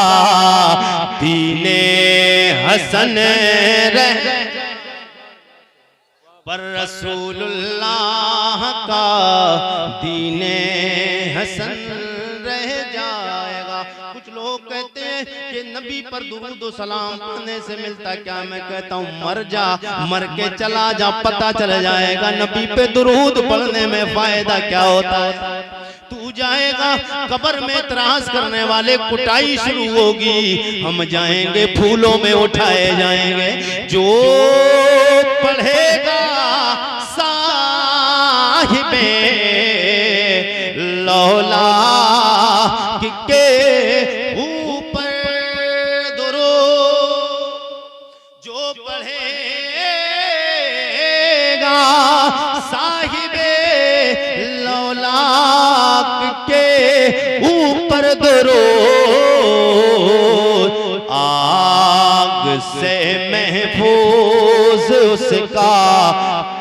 दीने हसन रह, पर रसूलुल्लाह का दीने हसन रह जाएगा। कुछ लोग कहते हैं कि नबी पर दुरूद व सलाम पढ़ने से मिलता क्या? मैं कहता हूँ मर जा, मर के चला जा, पता चल जाएगा नबी पे दुरूद पढ़ने में फायदा क्या होता है। तू जाएगा कब्र में त्रास करने वाले कुटाई शुरू होगी, हम जाएंगे फूलों में उठाए जाएंगे। जो पढ़ेगा साहिबे लौला के ऊपर दुरूद, जो पढ़ेगा साहिबे लौला के ऊपर दुरूद, आग से महफूज उसका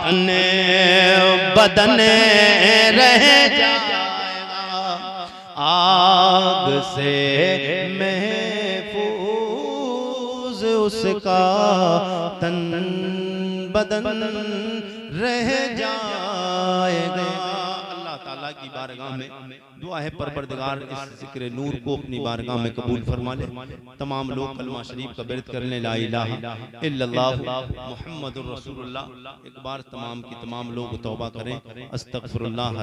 तन बदन रह जाएगा। आग से महफूज उसका तन बदन रह जाएगा। ताला की बारगाह में दुआ है परवरदिगार इस जिक्र नूर को अपनी बारगाह में कबूल फरमा ले। तमाम लोग कलमा शरीफ का बिरत करने ला इलाहा इल्लल्लाह मुहम्मदुर रसूलुल्लाह। एक बार तमाम की तमाम लोग तौबा करें, अस्तगफिरुल्लाह।